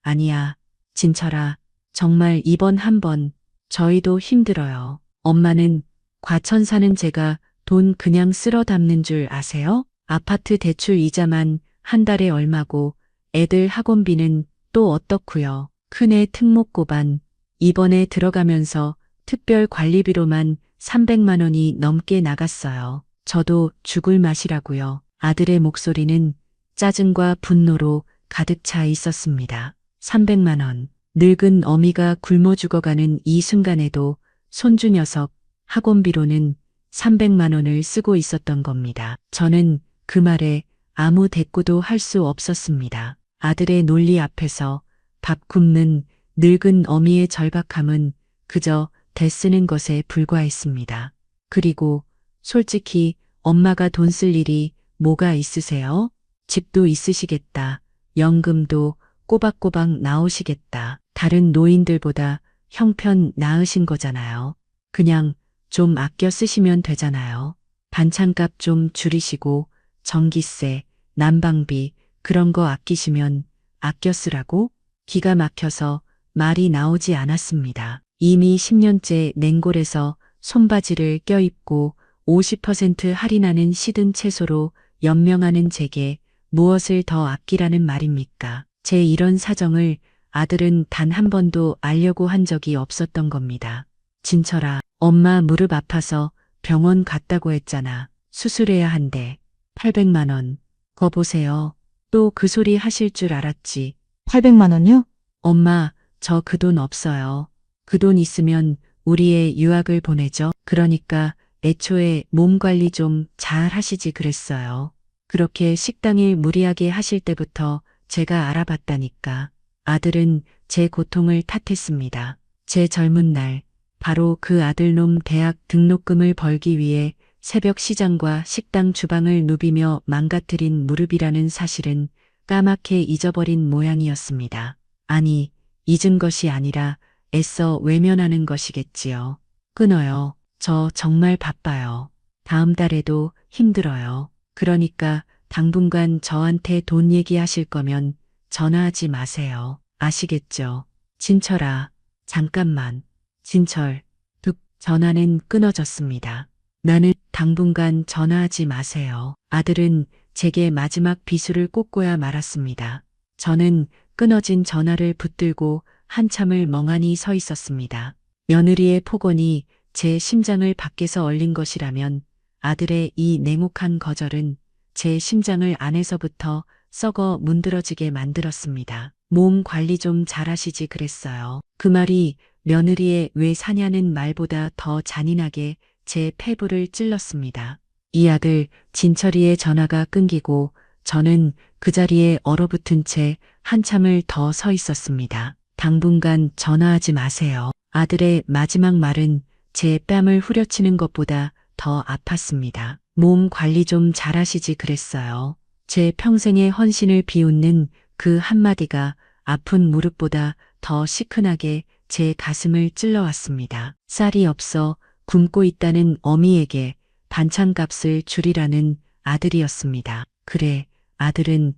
A: 아니야. 진철아, 정말 이번 한 번 저희도 힘들어요. 엄마는 과천 사는 제가 돈 그냥 쓸어 담는 줄 아세요? 아파트 대출 이자만 한 달에 얼마고 애들 학원비는 또 어떻고요. 큰애 특목고반 이번에 들어가면서 특별 관리비로만 300만 원이 넘게 나갔어요. 저도 죽을 맛이라고요. 아들의 목소리는 짜증과 분노로 가득 차 있었습니다. 300만 원. 늙은 어미가 굶어 죽어가는 이 순간에도 손주 녀석 학원비로는 300만 원을 쓰고 있었던 겁니다. 저는 그 말에 아무 대꾸도 할 수 없었습니다. 아들의 논리 앞에서 밥 굶는 늙은 어미의 절박함은 그저 대쓰는 것에 불과했습니다. 그리고 솔직히 엄마가 돈 쓸 일이 뭐가 있으세요? 집도 있으시겠다. 연금도 꼬박꼬박 나오시겠다. 다른 노인들보다 형편 나으신 거잖아요. 그냥 좀 아껴 쓰시면 되잖아요. 반찬값 좀 줄이시고 전기세, 난방비 그런 거 아끼시면 아껴 쓰라고? 기가 막혀서 말이 나오지 않았습니다. 이미 10년째 냉골에서 손바지를 껴입고 50% 할인하는 시든 채소로 연명하는 제게 무엇을 더 아끼라는 말입니까? 제 이런 사정을 아들은 단 한 번도 알려고 한 적이 없었던 겁니다. 진철아, 엄마 무릎 아파서 병원 갔다고 했잖아. 수술해야 한대. 800만 원. 거 보세요. 또 그 소리 하실 줄 알았지.
B: 800만 원요?
A: 엄마, 저 그 돈 없어요. 그 돈 있으면 우리 애 유학을 보내죠. 그러니까 애초에 몸 관리 좀 잘 하시지 그랬어요. 그렇게 식당일 무리하게 하실 때부터 제가 알아봤다니까. 아들은 제 고통을 탓했습니다. 제 젊은 날, 바로 그 아들놈 대학 등록금을 벌기 위해 새벽 시장과 식당 주방을 누비며 망가뜨린 무릎이라는 사실은 까맣게 잊어버린 모양이었습니다. 아니, 잊은 것이 아니라 애써 외면하는 것이겠지요. 끊어요. 저 정말 바빠요. 다음 달에도 힘들어요. 그러니까 당분간 저한테 돈 얘기하실 거면 전화하지 마세요. 아시겠죠? 진철아, 잠깐만. 진철, 뚝, 전화는 끊어졌습니다. 나는 당분간 전화하지 마세요. 아들은 제게 마지막 비수를 꽂고야 말았습니다. 저는 끊어진 전화를 붙들고 한참을 멍하니 서 있었습니다. 며느리의 폭언이 제 심장을 밖에서 얼린 것이라면 아들의 이 냉혹한 거절은 제 심장을 안에서부터 썩어 문드러지게 만들었습니다. 몸 관리 좀 잘하시지 그랬어요. 그 말이 며느리의 왜 사냐는 말보다 더 잔인하게 제 폐부를 찔렀습니다. 이 아들 진철이의 전화가 끊기고 저는 그 자리에 얼어붙은 채 한참을 더 서 있었습니다. 당분간 전화하지 마세요. 아들의 마지막 말은 제 뺨을 후려치는 것보다 더 아팠습니다. 몸 관리 좀 잘하시지 그랬어요. 제 평생의 헌신을 비웃는 그 한마디가 아픈 무릎보다 더 시큰하게 제 가슴을 찔러왔습니다. 쌀이 없어 굶고 있다는 어미에게 반찬값을 줄이라는 아들이었습니다. 그래, 아들은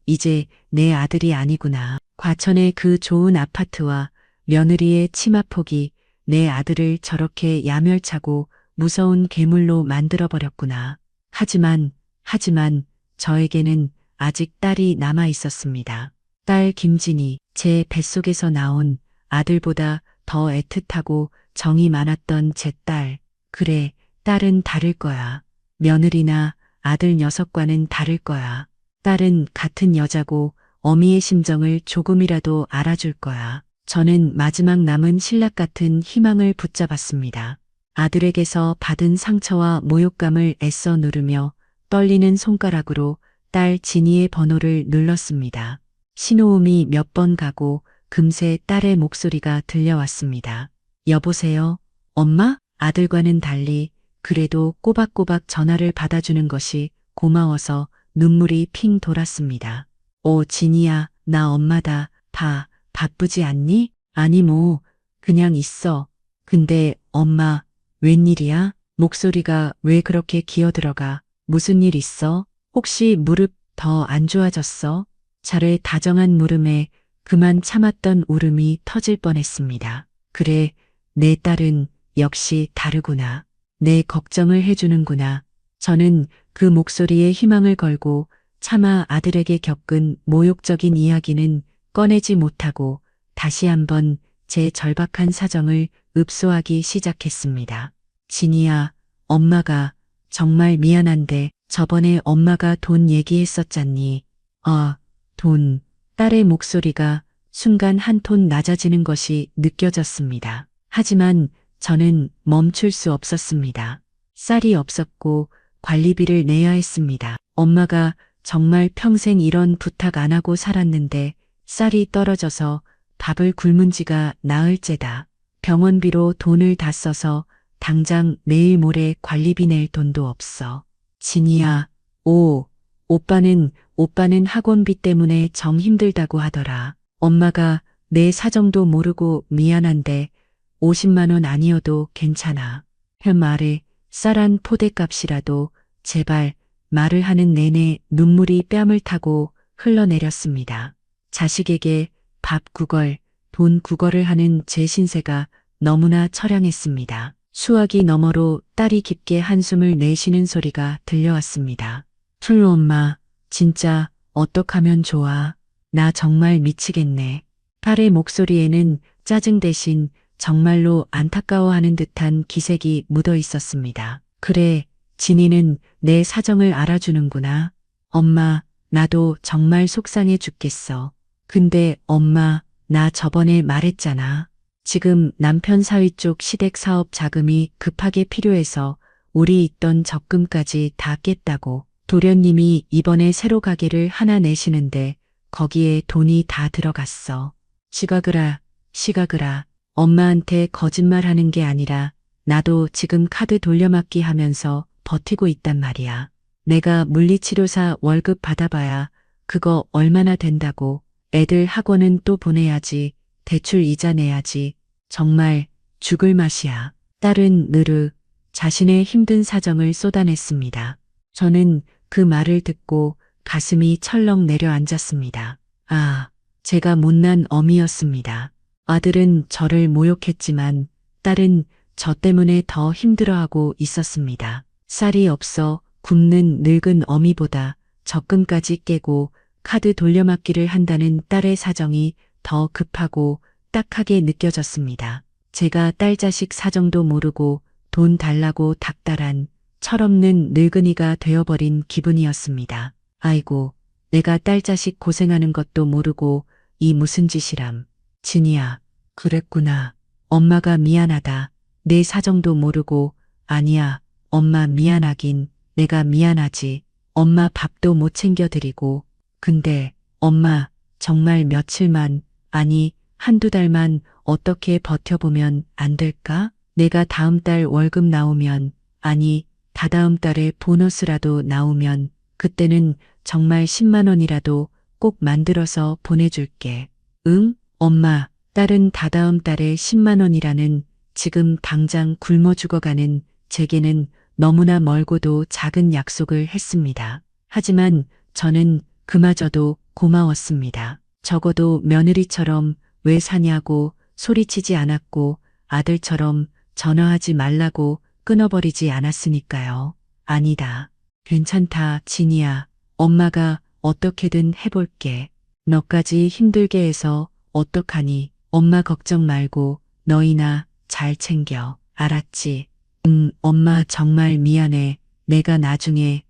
A: 이제 내 아들이 아니구나. 과천의 그 좋은 아파트와 며느리의 치마폭이 내 아들을 저렇게 야멸차고 무서운 괴물로 만들어버렸구나. 하지만 저에게는 아직 딸이 남아 있었습니다. 딸 김진이, 제 뱃속에서 나온 아들보다 더 애틋하고 정이 많았던 제 딸. 그래, 딸은 다를 거야. 며느리나 아들 녀석과는 다를 거야. 딸은 같은 여자고 어미의 심정을 조금이라도 알아줄 거야. 저는 마지막 남은 신락 같은 희망을 붙잡았습니다. 아들에게서 받은 상처와 모욕감을 애써 누르며 떨리는 손가락으로 딸 진이의 번호를 눌렀습니다. 신호음이 몇 번 가고 금세 딸의 목소리가 들려왔습니다. 여보세요? 엄마? 아들과는 달리 그래도 꼬박꼬박 전화를 받아주는 것이 고마워서 눈물이 핑 돌았습니다. 오, 진이야, 나 엄마다. 바쁘지 않니? 아니 그냥 있어. 근데 엄마, 웬일이야? 목소리가 왜 그렇게 기어들어가? 무슨 일 있어? 혹시 무릎 더 안 좋아졌어? 차를 다정한 물음에 그만 참았던 울음이 터질 뻔했습니다. 그래, 내 딸은 역시 다르구나. 내 걱정을 해주는구나. 저는 그 목소리에 희망을 걸고 차마 아들에게 겪은 모욕적인 이야기는 꺼내지 못하고 다시 한번 제 절박한 사정을 읍소하기 시작했습니다. 진이야, 엄마가 정말 미안한데 저번에 엄마가 돈 얘기했었잖니. 돈. 딸의 목소리가 순간 한 톤 낮아지는 것이 느껴졌습니다. 하지만 저는 멈출 수 없었습니다. 쌀이 없었고 관리비를 내야 했습니다. 엄마가 정말 평생 이런 부탁 안 하고 살았는데 쌀이 떨어져서 밥을 굶은 지가 나흘째다. 병원비로 돈을 다 써서 당장 내일 모레 관리비 낼 돈도 없어. 진이야, 오빠는 학원비 때문에 정 힘들다고 하더라. 엄마가 내 사정도 모르고 미안한데 50만 원 아니어도 괜찮아. 말에 쌀 한 포대값이라도 제발. 말을 하는 내내 눈물이 뺨을 타고 흘러내렸습니다. 자식에게 밥 9걸, 돈 9걸을 하는 제 신세가 너무나 처량했습니다. 수화기 너머로 딸이 깊게 한숨을 내쉬는 소리가 들려왔습니다. 엄마, 진짜 어떡하면 좋아. 나 정말 미치겠네. 딸의 목소리에는 짜증 대신 정말로 안타까워하는 듯한 기색이 묻어 있었습니다. 그래, 진이는 내 사정을 알아주는구나. 엄마, 나도 정말 속상해 죽겠어. 근데 엄마, 나 저번에 말했잖아. 지금 남편 사위 쪽 시댁 사업 자금이 급하게 필요해서 우리 있던 적금까지 다 깼다고. 도련님이 이번에 새로 가게를 하나 내시는데 거기에 돈이 다 들어갔어. 시가그라. 엄마한테 거짓말하는 게 아니라 나도 지금 카드 돌려막기 하면서 버티고 있단 말이야. 내가 물리치료사 월급 받아봐야 그거 얼마나 된다고. 애들 학원은 또 보내야지. 대출 이자 내야지. 정말 죽을 맛이야. 딸은 느르 자신의 힘든 사정을 쏟아냈습니다. 저는 그 말을 듣고 가슴이 철렁 내려앉았습니다. 제가 못난 어미였습니다. 아들은 저를 모욕했지만 딸은 저 때문에 더 힘들어하고 있었습니다. 쌀이 없어 굶는 늙은 어미보다 적금까지 깨고 카드 돌려막기를 한다는 딸의 사정이 더 급하고 딱하게 느껴졌습니다. 제가 딸 자식 사정도 모르고 돈 달라고 닥달한 철없는 늙은이가 되어버린 기분이었습니다. 아이고, 내가 딸 자식 고생하는 것도 모르고 이 무슨 짓이람. 진이야, 그랬구나. 엄마가 미안하다. 내 사정도 모르고. 아니야, 엄마 미안하긴. 내가 미안하지. 엄마 밥도 못 챙겨드리고. 근데 엄마 정말 며칠만, 아니 한두 달만 어떻게 버텨보면 안 될까? 내가 다음 달 월급 나오면, 아니 다다음 달에 보너스라도 나오면 그때는 정말 10만 원이라도 꼭 만들어서 보내줄게. 응? 엄마, 딸은 다다음 달에 10만 원이라는 지금 당장 굶어 죽어가는 제게는 너무나 멀고도 작은 약속을 했습니다. 하지만 저는 그마저도 고마웠습니다. 적어도 며느리처럼 왜 사냐고 소리치지 않았고 아들처럼 전화하지 말라고 끊어버리지 않았으니까요. 아니다. 괜찮다, 진이야. 엄마가 어떻게든 해볼게. 너까지 힘들게 해서 어떡하니? 엄마 걱정 말고 너희나 잘 챙겨. 알았지? 엄마 정말 미안해. 내가 나중에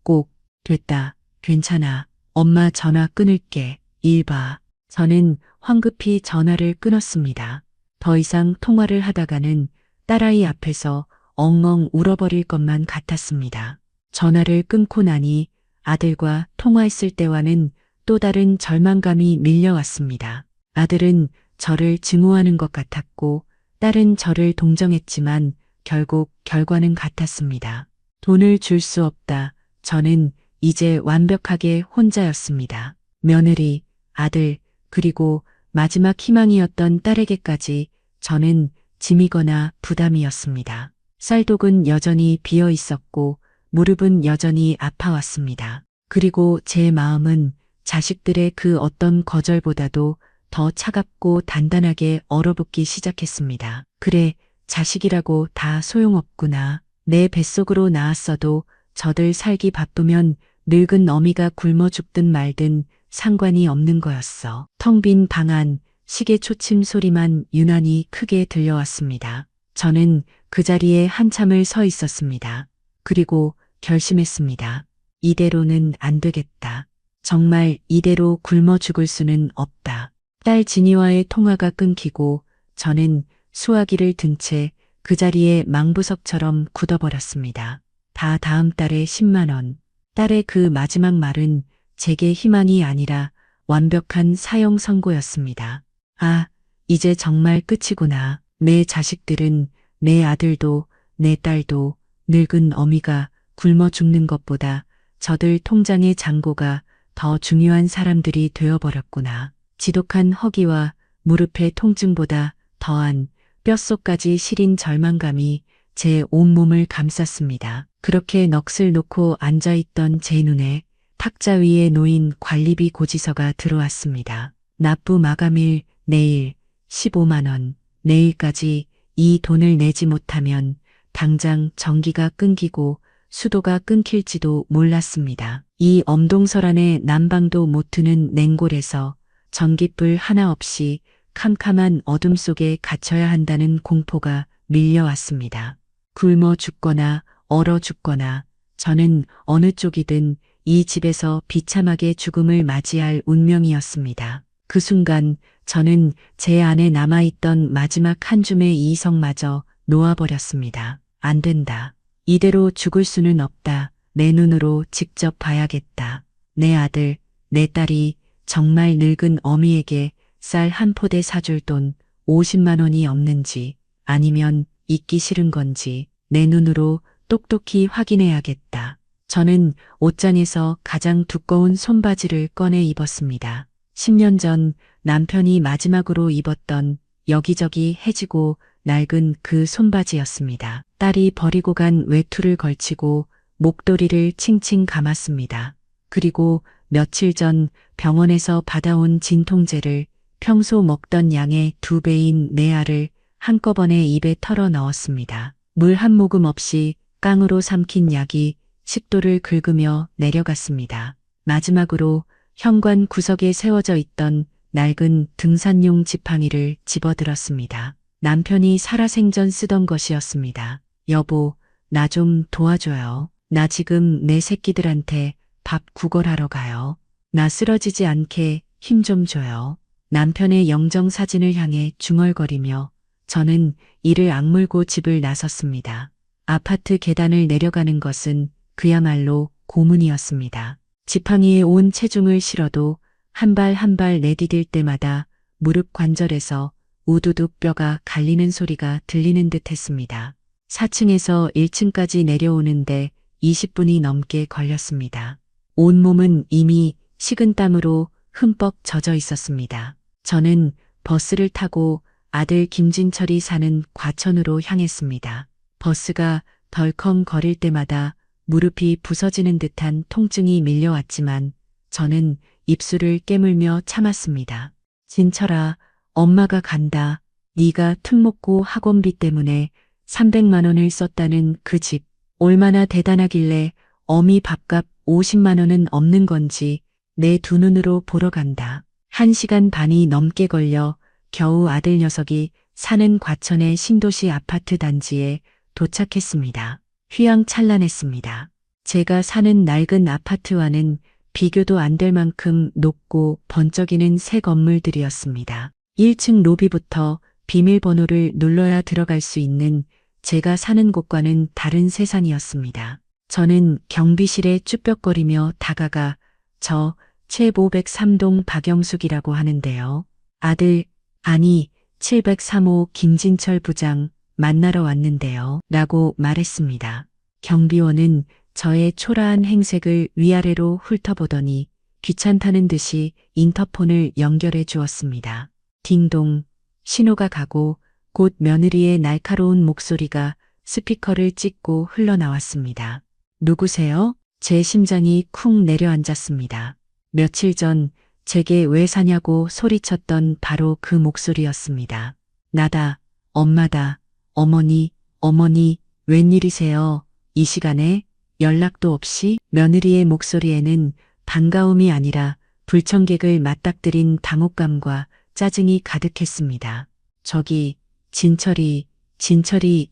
A: 꼭. 됐다. 괜찮아. 엄마 전화 끊을게. 일 봐. 저는 황급히 전화를 끊었습니다. 더 이상 통화를 하다가는 딸아이 앞에서 엉엉 울어버릴 것만 같았습니다. 전화를 끊고 나니 아들과 통화했을 때와는 또 다른 절망감이 밀려왔습니다. 아들은 저를 증오하는 것 같았고 딸은 저를 동정했지만 결국 결과는 같았습니다. 돈을 줄 수 없다. 저는 이제 완벽하게 혼자였습니다. 며느리, 아들, 그리고 마지막 희망이었던 딸에게까지 저는 짐이거나 부담이었습니다. 쌀독은 여전히 비어 있었고 무릎은 여전히 아파왔습니다. 그리고 제 마음은 자식들의 그 어떤 거절보다도 더 차갑고 단단하게 얼어붙기 시작했습니다. 그래, 자식이라고 다 소용없구나. 내 뱃속으로 나왔어도 저들 살기 바쁘면 늙은 어미가 굶어 죽든 말든 상관이 없는 거였어. 텅 빈 방 안, 시계 초침 소리만 유난히 크게 들려왔습니다. 저는 그 자리에 한참을 서 있었습니다. 그리고 결심했습니다. 이대로는 안 되겠다. 정말 이대로 굶어 죽을 수는 없다. 딸 진이와의 통화가 끊기고 저는 수화기를 든 채 그 자리에 망부석처럼 굳어버렸습니다. 다 다음 달에 10만 원. 딸의 그 마지막 말은 제게 희망이 아니라 완벽한 사형 선고였습니다. 아, 이제 정말 끝이구나. 내 자식들은, 내 아들도 내 딸도 늙은 어미가 굶어 죽는 것보다 저들 통장의 잔고가 더 중요한 사람들이 되어버렸구나. 지독한 허기와 무릎의 통증보다 더한 뼛속까지 시린 절망감이 제 온몸을 감쌌습니다. 그렇게 넋을 놓고 앉아있던 제 눈에 탁자 위에 놓인 관리비 고지서가 들어왔습니다. 납부 마감일 내일 15만 원. 내일까지 이 돈을 내지 못하면 당장 전기가 끊기고 수도가 끊길지도 몰랐습니다. 이 엄동설 안에 난방도 못 트는 냉골에서 전깃불 하나 없이 캄캄한 어둠 속에 갇혀야 한다는 공포가 밀려왔습니다. 굶어 죽거나 얼어 죽거나 저는 어느 쪽이든 이 집에서 비참하게 죽음을 맞이할 운명이었습니다. 그 순간 저는 제 안에 남아있던 마지막 한 줌의 이성마저 놓아버렸습니다. 안 된다. 이대로 죽을 수는 없다. 내 눈으로 직접 봐야겠다. 내 아들, 내 딸이 정말 늙은 어미에게 쌀 한 포대 사줄 돈 50만 원이 없는지 아니면 있기 싫은 건지 내 눈으로 똑똑히 확인해야겠다. 저는 옷장에서 가장 두꺼운 손바지를 꺼내 입었습니다. 10년 전 남편이 마지막으로 입었던 여기저기 해지고 낡은 그 손바지였습니다. 딸이 버리고 간 외투를 걸치고 목도리를 칭칭 감았습니다. 그리고 며칠 전 병원에서 받아온 진통제를 평소 먹던 양의 2배인 내 알을 한꺼번에 입에 털어 넣었습니다. 물 한 모금 없이 깡으로 삼킨 약이 식도를 긁으며 내려갔습니다. 마지막으로 현관 구석에 세워져 있던 낡은 등산용 지팡이를 집어들었습니다. 남편이 살아생전 쓰던 것이었습니다. 여보, 나 좀 도와줘요. 나 지금 내 새끼들한테 밥 구걸하러 가요. 나 쓰러지지 않게 힘 좀 줘요. 남편의 영정 사진을 향해 중얼거리며 저는 이를 악물고 집을 나섰습니다. 아파트 계단을 내려가는 것은 그야말로 고문이었습니다. 지팡이에 온 체중을 실어도 한 발 한 발 내디딜 때마다 무릎 관절에서 우두둑 뼈가 갈리는 소리가 들리는 듯 했습니다. 4층에서 1층까지 내려오는데 20분이 넘게 걸렸습니다. 온몸은 이미 식은 땀으로 흠뻑 젖어 있었습니다. 저는 버스를 타고 아들 김진철이 사는 과천으로 향했습니다. 버스가 덜컹거릴 때마다 무릎이 부서지는 듯한 통증이 밀려왔지만 저는 입술을 깨물며 참았습니다. 진철아, 엄마가 간다. 네가 특목고 학원비 때문에 300만 원을 썼다는 그 집 얼마나 대단하길래 어미 밥값 50만 원은 없는 건지 내 두 눈으로 보러 간다. 1시간 반이 넘게 걸려 겨우 아들 녀석이 사는 과천의 신도시 아파트 단지에 도착했습니다. 휘황찬란했습니다. 제가 사는 낡은 아파트와는 비교도 안 될 만큼 높고 번쩍이는 새 건물들이었습니다. 1층 로비부터 비밀번호를 눌러야 들어갈 수 있는 제가 사는 곳과는 다른 세상이었습니다. 저는 경비실에 쭈뼛거리며 다가가 저 최503동 박영숙이라고 하는데요. 아들, 아니 703호 김진철 부장 만나러 왔는데요. 라고 말했습니다. 경비원은 저의 초라한 행색을 위아래로 훑어보더니 귀찮다는 듯이 인터폰을 연결해 주었습니다. 딩동, 신호가 가고 곧 며느리의 날카로운 목소리가 스피커를 찍고 흘러나왔습니다. 누구세요? 제 심장이 쿵 내려앉았습니다. 며칠 전 제게 왜 사냐고 소리쳤던 바로 그 목소리였습니다. 나다, 엄마다, 어머니, 어머니, 웬일이세요? 이 시간에 연락도 없이? 며느리의 목소리에는 반가움이 아니라 불청객을 맞닥뜨린 당혹감과 짜증이 가득했습니다. 저기, 진철이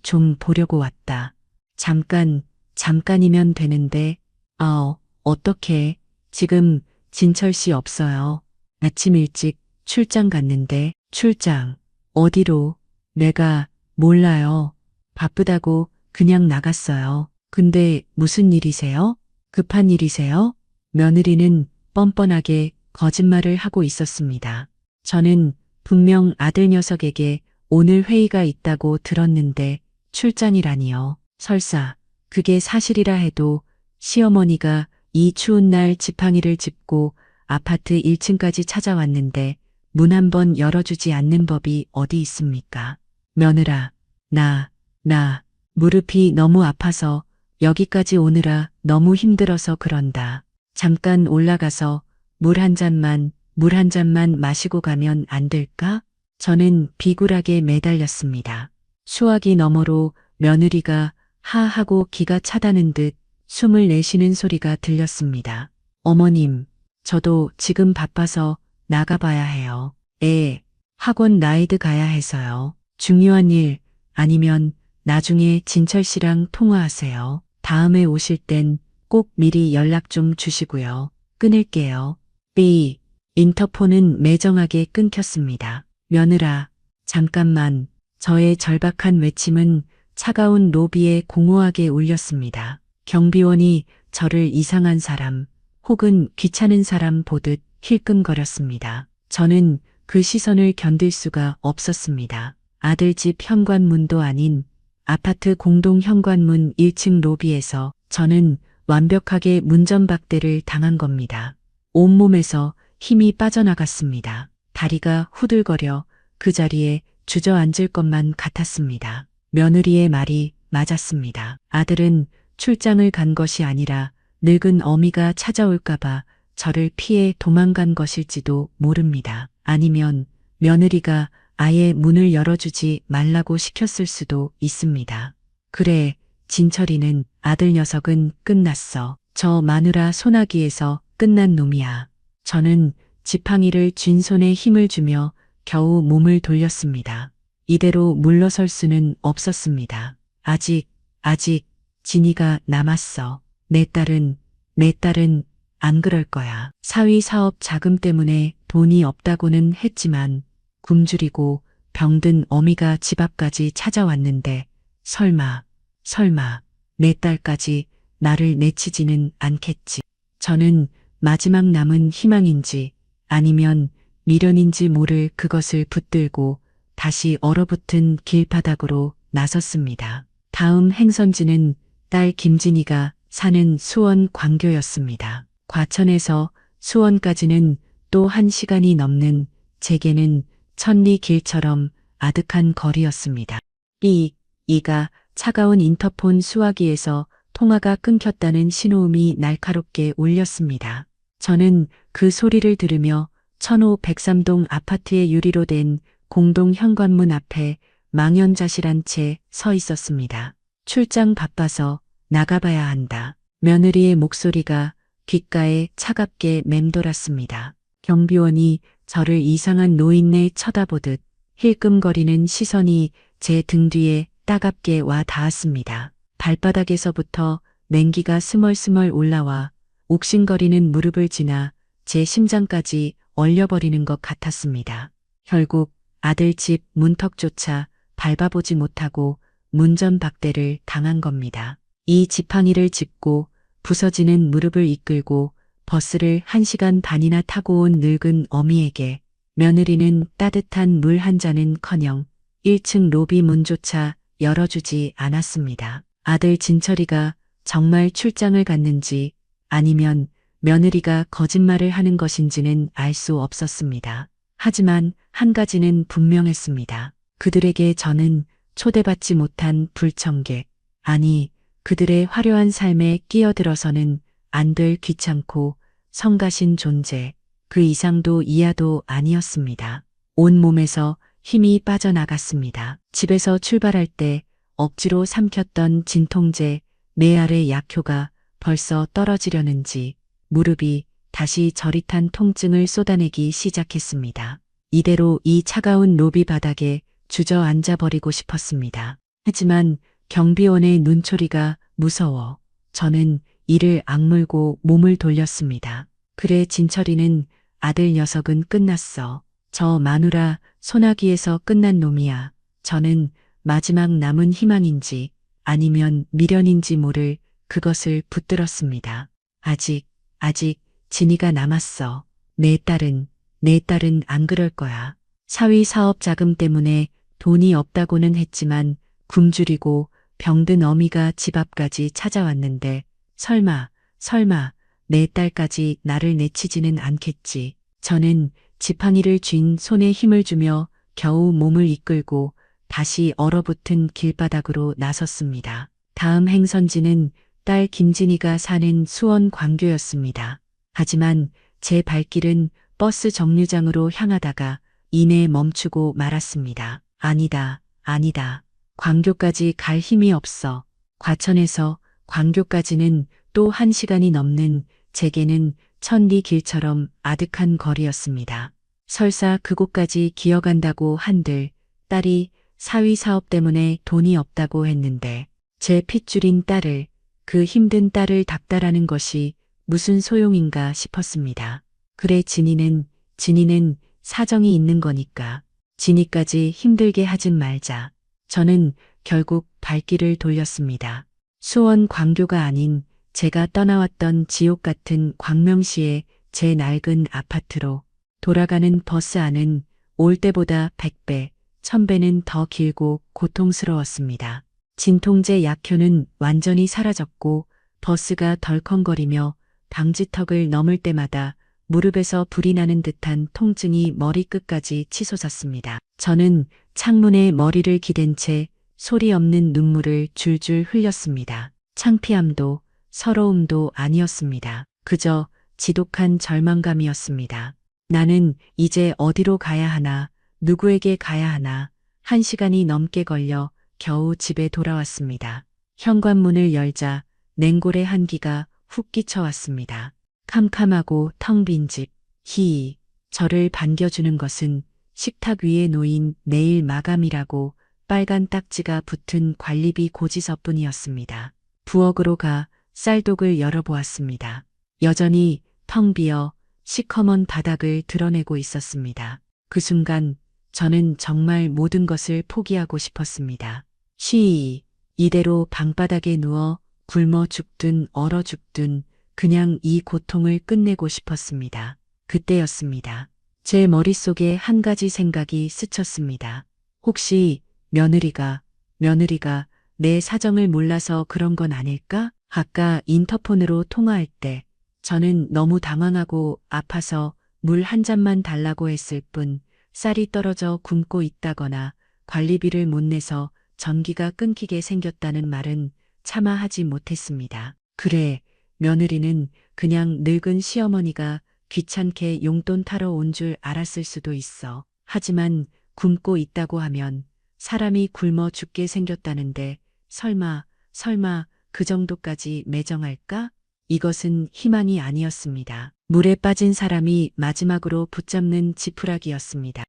A: 좀 보려고 왔다. 잠깐이면 되는데, 어떡해. 지금 진철 씨 없어요. 아침 일찍 출장 갔는데, 출장, 어디로? 내가 몰라요. 바쁘다고 그냥 나갔어요. 근데 무슨 일이세요? 급한 일이세요? 며느리는 뻔뻔하게 거짓말을 하고 있었습니다. 저는 분명 아들 녀석에게 오늘 회의가 있다고 들었는데 출장이라니요. 설사 그게 사실이라 해도 시어머니가 이 추운 날 지팡이를 짚고 아파트 1층까지 찾아왔는데 문 한 번 열어주지 않는 법이 어디 있습니까? 며느라, 나 무릎이 너무 아파서 여기까지 오느라 너무 힘들어서 그런다. 잠깐 올라가서 물 한 잔만 마시고 가면 안 될까? 저는 비굴하게 매달렸습니다. 수화기 너머로 며느리가 하하고 기가 차다는 듯 숨을 내쉬는 소리가 들렸습니다. 어머님, 저도 지금 바빠서 나가봐야 해요. 학원 라이드 가야 해서요. 중요한 일 아니면 나중에 진철 씨랑 통화하세요. 다음에 오실 땐 꼭 미리 연락 좀 주시고요. 끊을게요. B. 인터폰은 매정하게 끊겼습니다. 며느라, 잠깐만. 저의 절박한 외침은 차가운 로비에 공허하게 울렸습니다. 경비원이 저를 이상한 사람 혹은 귀찮은 사람 보듯 힐끔거렸습니다. 저는 그 시선을 견딜 수가 없었습니다. 아들 집 현관문도 아닌 아파트 공동 현관문 1층 로비에서 저는 완벽하게 문전박대를 당한 겁니다. 온몸에서 힘이 빠져나갔습니다. 다리가 후들거려 그 자리에 주저앉을 것만 같았습니다. 며느리의 말이 맞았습니다. 아들은 출장을 간 것이 아니라 늙은 어미가 찾아올까봐 저를 피해 도망간 것일지도 모릅니다. 아니면 며느리가 아예 문을 열어주지 말라고 시켰을 수도 있습니다. 그래, 진철이는 아들 녀석은 끝났어. 저 마누라 소나기에서 끝난 놈이야. 저는 지팡이를 쥔 손에 힘을 주며 겨우 몸을 돌렸습니다. 이대로 물러설 수는 없었습니다. 아직 진이가 남았어. 내 딸은 안 그럴 거야. 사위 사업 자금 때문에 돈이 없다고는 했지만 굶주리고 병든 어미가 집 앞까지 찾아왔는데 설마 내 딸까지 나를 내치지는 않겠지. 저는 마지막 남은 희망인지 아니면 미련인지 모를 그것을 붙들고 다시 얼어붙은 길바닥으로 나섰습니다. 다음 행선지는 딸 김진이가 사는 수원 광교였습니다. 과천에서 수원까지는 또 1시간이 넘는 제게는 천리 길처럼 아득한 거리였습니다. 이가 차가운 인터폰 수화기에서 통화가 끊겼다는 신호음이 날카롭게 울렸습니다. 저는 그 소리를 들으며 1503동 아파트의 유리로 된 공동 현관문 앞에 망연자실한 채 서 있었습니다. 출장 바빠서 나가봐야 한다. 며느리의 목소리가 귓가에 차갑게 맴돌았습니다. 경비원이 저를 이상한 노인네 쳐다보듯 힐끔거리는 시선이 제 등 뒤에 따갑게 와 닿았습니다. 발바닥에서부터 냉기가 스멀스멀 올라와 옥신거리는 무릎을 지나 제 심장까지 얼려버리는 것 같았습니다. 결국 아들 집 문턱조차 밟아보지 못하고 문전박대를 당한 겁니다. 이 지팡이를 짚고 부서지는 무릎을 이끌고 버스를 1시간 반이나 타고 온 늙은 어미에게 며느리는 따뜻한 물 한 잔은커녕 1층 로비 문조차 열어주지 않았습니다. 아들 진철이가 정말 출장을 갔는지 아니면 며느리가 거짓말을 하는 것인지는 알 수 없었습니다. 하지만 한 가지는 분명했습니다. 그들에게 저는 초대받지 못한 불청객, 아니 그들의 화려한 삶에 끼어들어서는 안 될 귀찮고 성가신 존재, 그 이상도 이하도 아니었습니다. 온몸에서 힘이 빠져나갔습니다. 집에서 출발할 때 억지로 삼켰던 진통제, 내 아래 약효가 벌써 떨어지려는지 무릎이 다시 저릿한 통증을 쏟아내기 시작했습니다. 이대로 이 차가운 로비 바닥에 주저앉아 버리고 싶었습니다. 하지만 경비원의 눈초리가 무서워 저는 이를 악물고 몸을 돌렸습니다. 그래 진철이는 아들 녀석은 끝났어. 저 마누라 소나기에서 끝난 놈이야. 저는 마지막 남은 희망인지 아니면 미련인지 모를 그것을 붙들었습니다. 아직 진이가 남았어. 내 딸은 안 그럴 거야. 사위 사업 자금 때문에 돈이 없다고는 했지만 굶주리고 병든 어미가 집 앞까지 찾아왔는데 설마 내 딸까지 나를 내치지는 않겠지. 저는 지팡이를 쥔 손에 힘을 주며 겨우 몸을 이끌고 다시 얼어붙은 길바닥으로 나섰습니다. 다음 행선지는 딸 김진이가 사는 수원 광교였습니다. 하지만 제 발길은 버스 정류장으로 향하다가 이내 멈추고 말았습니다. 아니다. 광교까지 갈 힘이 없어. 과천에서 광교까지는 또 1시간이 넘는 제게는 천리 길처럼 아득한 거리였습니다. 설사 그곳까지 기어간다고 한들 딸이 사위 사업 때문에 돈이 없다고 했는데 제 핏줄인 딸을, 그 힘든 딸을 닥달하는 것이 무슨 소용인가 싶었습니다. 그래 진이는 사정이 있는 거니까 진이까지 힘들게 하진 말자. 저는 결국 발길을 돌렸습니다. 수원 광교가 아닌 제가 떠나왔던 지옥 같은 광명시의 제 낡은 아파트로. 돌아가는 버스 안은 올 때보다 100배, 1000배는 더 길고 고통스러웠습니다. 진통제 약효는 완전히 사라졌고 버스가 덜컹거리며 방지턱을 넘을 때마다 무릎에서 불이 나는 듯한 통증이 머리끝까지 치솟았습니다. 저는 창문에 머리를 기댄 채 소리 없는 눈물을 줄줄 흘렸습니다. 창피함도 서러움도 아니었습니다. 그저 지독한 절망감이었습니다. 나는 이제 어디로 가야 하나, 누구에게 가야 하나, 1시간이 넘게 걸려 겨우 집에 돌아왔습니다. 현관문을 열자 냉골의 한기가 훅 끼쳐왔습니다. 캄캄하고 텅 빈 집, 저를 반겨주는 것은 식탁 위에 놓인 내일 마감이라고 빨간 딱지가 붙은 관리비 고지서뿐이었습니다. 부엌으로 가 쌀독을 열어보았습니다. 여전히 텅 비어 시커먼 바닥을 드러내고 있었습니다. 그 순간 저는 정말 모든 것을 포기하고 싶었습니다. 이대로 방바닥에 누워 굶어 죽든 얼어 죽든 그냥 이 고통을 끝내고 싶었습니다. 그때였습니다. 제 머릿속에 한 가지 생각이 스쳤습니다. 혹시 며느리가 내 사정을 몰라서 그런 건 아닐까? 아까 인터폰으로 통화할 때 저는 너무 당황하고 아파서 물 한 잔만 달라고 했을 뿐 쌀이 떨어져 굶고 있다거나 관리비를 못 내서 전기가 끊기게 생겼다는 말은 차마 하지 못했습니다. 그래, 며느리는 그냥 늙은 시어머니가 귀찮게 용돈 타러 온 줄 알았을 수도 있어. 하지만 굶고 있다고 하면 사람이 굶어 죽게 생겼다는데 설마 그 정도까지 매정할까? 이것은 희망이 아니었습니다. 물에 빠진 사람이 마지막으로 붙잡는 지푸라기였습니다.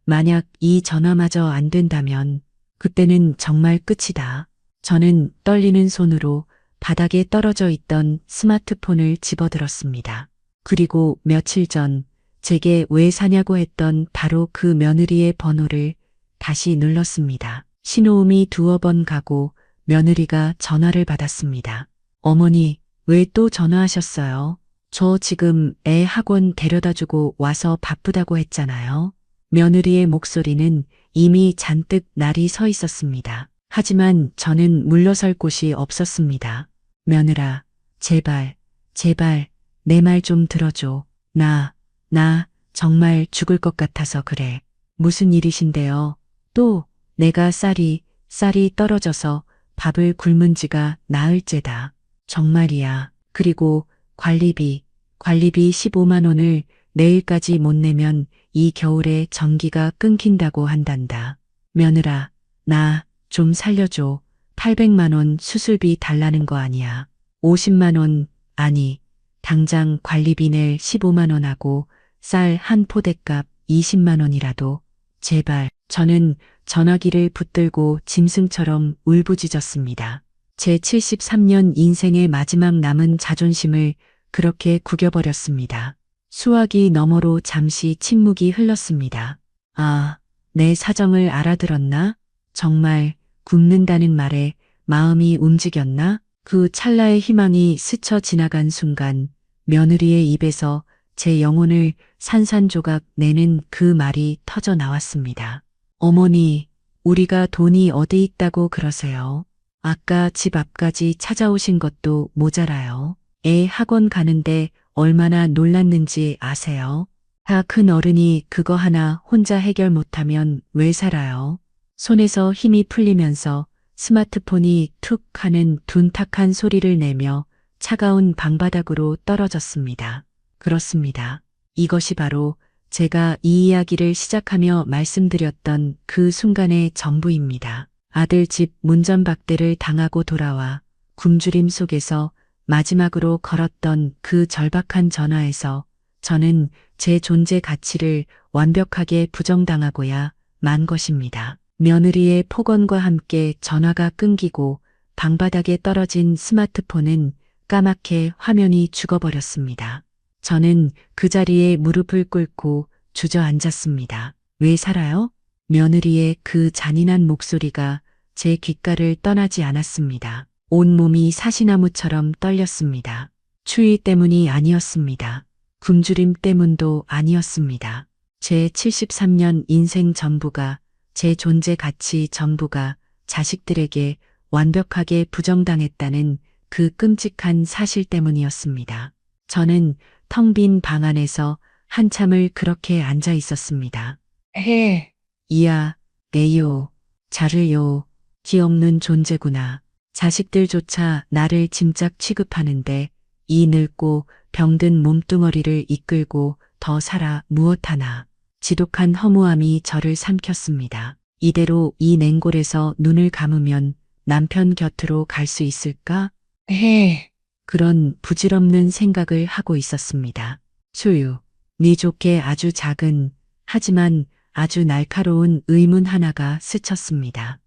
A: 만약 이 전화마저 안 된다면 그때는 정말 끝이다. 저는 떨리는 손으로 바닥에 떨어져 있던 스마트폰을 집어들었습니다. 그리고 며칠 전 제게 왜 사냐고 했던 바로 그 며느리의 번호를 다시 눌렀습니다. 신호음이 두어 번 가고 며느리가 전화를 받았습니다. 어머니, 왜 또 전화하셨어요? 저 지금 애 학원 데려다주고 와서 바쁘다고 했잖아요. 며느리의 목소리는 이미 잔뜩 날이 서 있었습니다. 하지만 저는 물러설 곳이 없었습니다. 며느라, 제발 내 말 좀 들어줘. 나 정말 죽을 것 같아서 그래. 무슨 일이신데요? 또 내가 쌀이 떨어져서 밥을 굶은 지가 나흘째다. 정말이야. 그리고 관리비 15만 원을 내일까지 못 내면 이 겨울에 전기가 끊긴다고 한단다. 며느라, 나 좀 살려줘. 800만 원 수술비 달라는 거 아니야. 50만 원, 아니, 당장 관리비 낼 15만 원하고 쌀 한 포대값 20만 원이라도 제발. 저는 전화기를 붙들고 짐승처럼 울부짖었습니다. 제 73년 인생의 마지막 남은 자존심을 그렇게 구겨버렸습니다. 수화기 너머로 잠시 침묵이 흘렀습니다. 아, 내 사정을 알아들었나? 정말 굶는다는 말에 마음이 움직였나? 그 찰나의 희망이 스쳐 지나간 순간 며느리의 입에서 제 영혼을 산산조각 내는 그 말이 터져 나왔습니다. 어머니, 우리가 돈이 어디 있다고 그러세요? 아까 집 앞까지 찾아오신 것도 모자라요. 애 학원 가는데 얼마나 놀랐는지 아세요? 다 큰 어른이 그거 하나 혼자 해결 못하면 왜 살아요? 손에서 힘이 풀리면서 스마트폰이 툭 하는 둔탁한 소리를 내며 차가운 방바닥으로 떨어졌습니다. 그렇습니다. 이것이 바로 제가 이 이야기를 시작하며 말씀드렸던 그 순간의 전부입니다. 아들 집 문전박대를 당하고 돌아와 굶주림 속에서 마지막으로 걸었던 그 절박한 전화에서 저는 제 존재 가치를 완벽하게 부정당하고야 만 것입니다. 며느리의 폭언과 함께 전화가 끊기고 방바닥에 떨어진 스마트폰은 까맣게 화면이 죽어버렸습니다. 저는 그 자리에 무릎을 꿇고 주저앉았습니다. 왜 살아요? 며느리의 그 잔인한 목소리가 제 귓가를 떠나지 않았습니다. 온몸이 사시나무처럼 떨렸습니다. 추위 때문이 아니었습니다. 굶주림 때문도 아니었습니다. 제 73년 인생 전부가, 제 존재 가치 전부가 자식들에게 완벽하게 부정당했다는 그 끔찍한 사실 때문이었습니다. 저는 텅 빈 방 안에서 한참을 그렇게 앉아 있었습니다. 이야, 내요, 자를요, 기없는 존재구나. 자식들조차 나를 짐짝 취급하는데 이 늙고 병든 몸뚱어리를 이끌고 더 살아 무엇하나. 지독한 허무함이 저를 삼켰습니다. 이대로 이 냉골에서 눈을 감으면 남편 곁으로 갈 수 있을까? 그런 부질없는 생각을 하고 있었습니다. 네 좋게 아주 작은, 하지만 아주 날카로운 의문 하나가 스쳤습니다.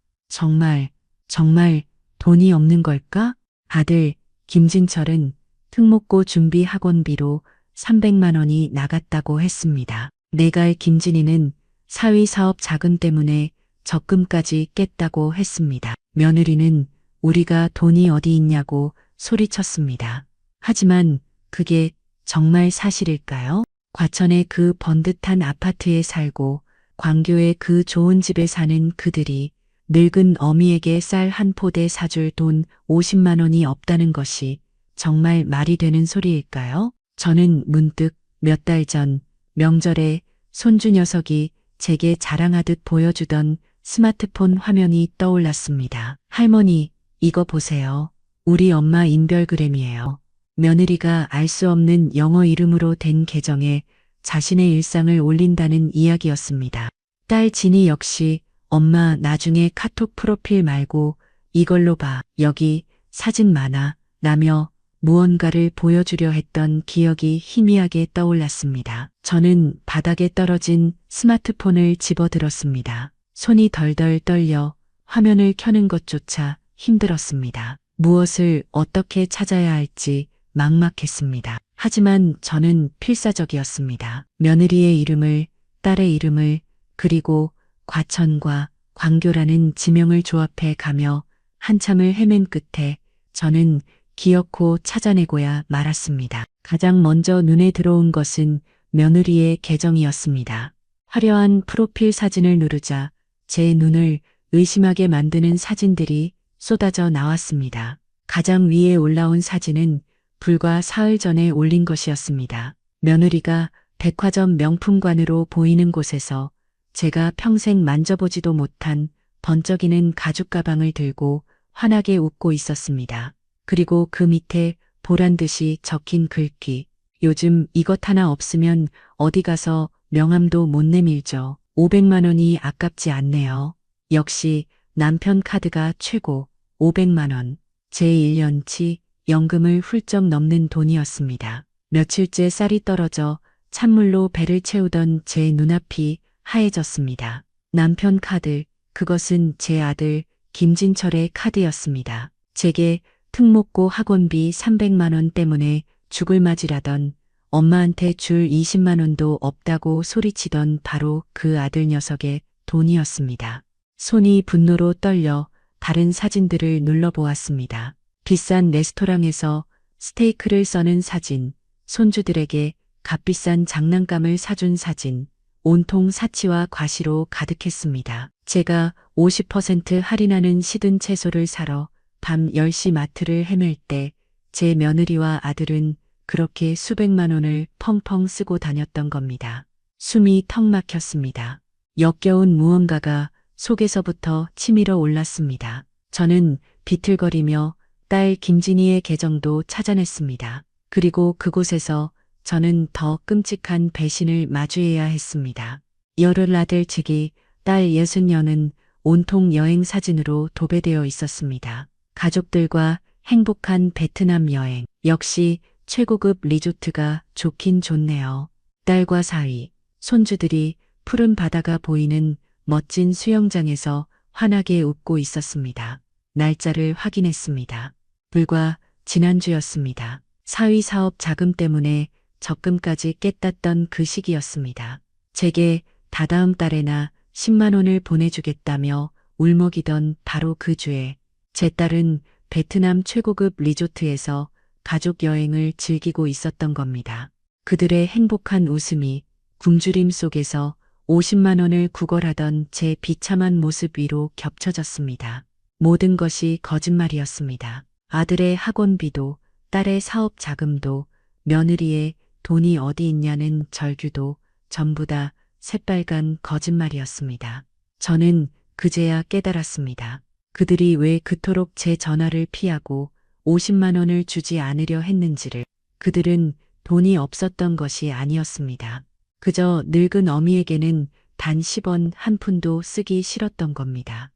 A: 정말 돈이 없는 걸까? 아들 김진철은 특목고 준비 학원비로 300만 원이 나갔다고 했습니다. 내갈 김진희는 사위 사업 자금 때문에 적금까지 깼다고 했습니다. 며느리는 우리가 돈이 어디 있냐고 소리쳤습니다. 하지만 그게 정말 사실일까요? 과천의 그 번듯한 아파트에 살고 광교의 그 좋은 집에 사는 그들이 늙은 어미에게 쌀 한 포대 사줄 돈 50만 원이 없다는 것이 정말 말이 되는 소리일까요? 저는 문득 몇 달 전 명절에 손주 녀석이 제게 자랑하듯 보여주던 스마트폰 화면이 떠올랐습니다. 할머니, 이거 보세요. 우리 엄마 인별그램이에요. 며느리가 알 수 없는 영어 이름으로 된 계정에 자신의 일상을 올린다는 이야기였습니다. 딸 진이 역시 엄마 나중에 카톡 프로필 말고 이걸로 봐. 여기 사진 많아. 라며 무언가를 보여주려 했던 기억이 희미하게 떠올랐습니다. 저는 바닥에 떨어진 스마트폰을 집어들었습니다. 손이 덜덜 떨려 화면을 켜는 것조차 힘들었습니다. 무엇을 어떻게 찾아야 할지 막막했습니다. 하지만 저는 필사적이었습니다. 며느리의 이름을, 딸의 이름을, 그리고 과천과 광교라는 지명을 조합해 가며 한참을 헤맨 끝에 저는 기어코 찾아내고야 말았습니다. 가장 먼저 눈에 들어온 것은 며느리의 계정이었습니다. 화려한 프로필 사진을 누르자 제 눈을 의심하게 만드는 사진들이 쏟아져 나왔습니다. 가장 위에 올라온 사진은 불과 사흘 전에 올린 것이었습니다. 며느리가 백화점 명품관으로 보이는 곳에서 제가 평생 만져보지도 못한 번쩍이는 가죽 가방을 들고 환하게 웃고 있었습니다. 그리고 그 밑에 보란 듯이 적힌 글귀. 요즘 이것 하나 없으면 어디 가서 명함도 못 내밀죠. 500만 원이 아깝지 않네요. 역시 남편 카드가 최고. 500만 원. 제 1년치 연금을 훌쩍 넘는 돈이었습니다. 며칠째 쌀이 떨어져 찬물로 배를 채우던 제 눈앞이 하얘졌습니다. 남편 카드, 그것은 제 아들 김진철의 카드였습니다. 제게 특목고 학원비 300만 원 때문에 죽을 맞으라던 엄마한테 줄 20만 원도 없다고 소리치던 바로 그 아들 녀석의 돈이었습니다. 손이 분노로 떨려 다른 사진들을 눌러보았습니다. 비싼 레스토랑에서 스테이크를 써는 사진, 손주들에게 값비싼 장난감을 사준 사진, 온통 사치와 과시로 가득했습니다. 제가 50% 할인하는 시든 채소를 사러 밤 10시 마트를 헤맬 때 제 며느리와 아들은 그렇게 수백만 원을 펑펑 쓰고 다녔던 겁니다. 숨이 턱 막혔습니다. 역겨운 무언가가 속에서부터 치밀어 올랐습니다. 저는 비틀거리며 딸 김진희의 계정도 찾아냈습니다. 그리고 그곳에서 저는 더 끔찍한 배신을 마주해야 했습니다. 열흘 아들 측이 딸 60년은 온통 여행 사진으로 도배되어 있었습니다. 가족들과 행복한 베트남 여행. 역시 최고급 리조트가 좋긴 좋네요. 딸과 사위, 손주들이 푸른 바다가 보이는 멋진 수영장에서 환하게 웃고 있었습니다. 날짜를 확인했습니다. 불과 지난주였습니다. 사위 사업 자금 때문에 적금까지 깼다던 그 시기였습니다. 제게 다다음 달에나 10만 원을 보내주겠다며 울먹이던 바로 그 주에 제 딸은 베트남 최고급 리조트에서 가족 여행을 즐기고 있었던 겁니다. 그들의 행복한 웃음이 굶주림 속에서 50만 원을 구걸하던 제 비참한 모습 위로 겹쳐졌습니다. 모든 것이 거짓말이었습니다. 아들의 학원비도, 딸의 사업 자금도, 며느리의 돈이 어디 있냐는 절규도 전부 다 새빨간 거짓말이었습니다. 저는 그제야 깨달았습니다. 그들이 왜 그토록 제 전화를 피하고 50만 원을 주지 않으려 했는지를. 그들은 돈이 없었던 것이 아니었습니다. 그저 늙은 어미에게는 단 10원 한 푼도 쓰기 싫었던 겁니다.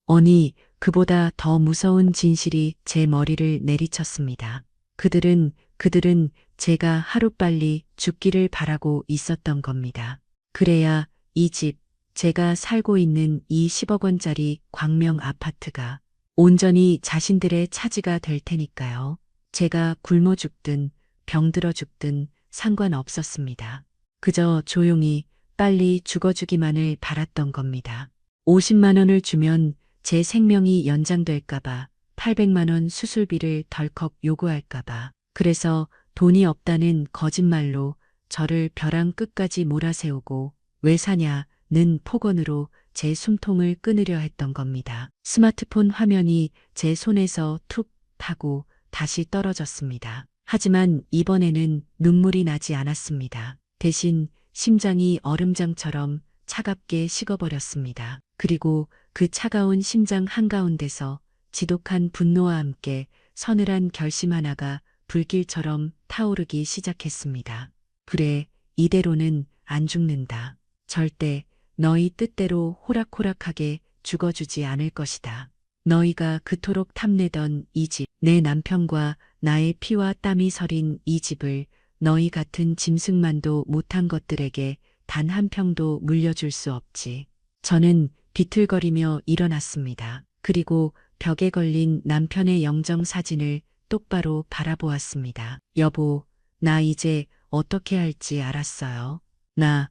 A: 어니, 그보다 더 무서운 진실이 제 머리를 내리쳤습니다. 그들은 제가 하루빨리 죽기를 바라고 있었던 겁니다. 그래야 이 집, 제가 살고 있는 이 10억 원짜리 광명 아파트가 온전히 자신들의 차지가 될 테니까요. 제가 굶어 죽든 병들어 죽든 상관없었습니다. 그저 조용히 빨리 죽어주기만을 바랐던 겁니다. 50만 원을 주면 제 생명이 연장될까봐 800만 원 수술비를 덜컥 요구할까봐. 그래서 돈이 없다는 거짓말로 저를 벼랑 끝까지 몰아세우고 왜 사냐는 폭언으로 제 숨통을 끊으려 했던 겁니다. 스마트폰 화면이 제 손에서 툭 하고 다시 떨어졌습니다. 하지만 이번에는 눈물이 나지 않았습니다. 대신 심장이 얼음장처럼 차갑게 식어버렸습니다. 그리고 그 차가운 심장 한가운데서 지독한 분노와 함께 서늘한 결심 하나가 불길처럼 타오르기 시작했습니다. 그래, 이대로는 안 죽는다. 절대 너희 뜻대로 호락호락하게 죽어주지 않을 것이다. 너희가 그토록 탐내던 이 집, 내 남편과 나의 피와 땀이 서린 이 집을 너희 같은 짐승만도 못한 것들에게 단 한 평도 물려줄 수 없지. 저는 비틀거리며 일어났습니다. 그리고 벽에 걸린 남편의 영정 사진을 똑바로 바라보았습니다. 여보, 나 이제 어떻게 할지 알았어요. 나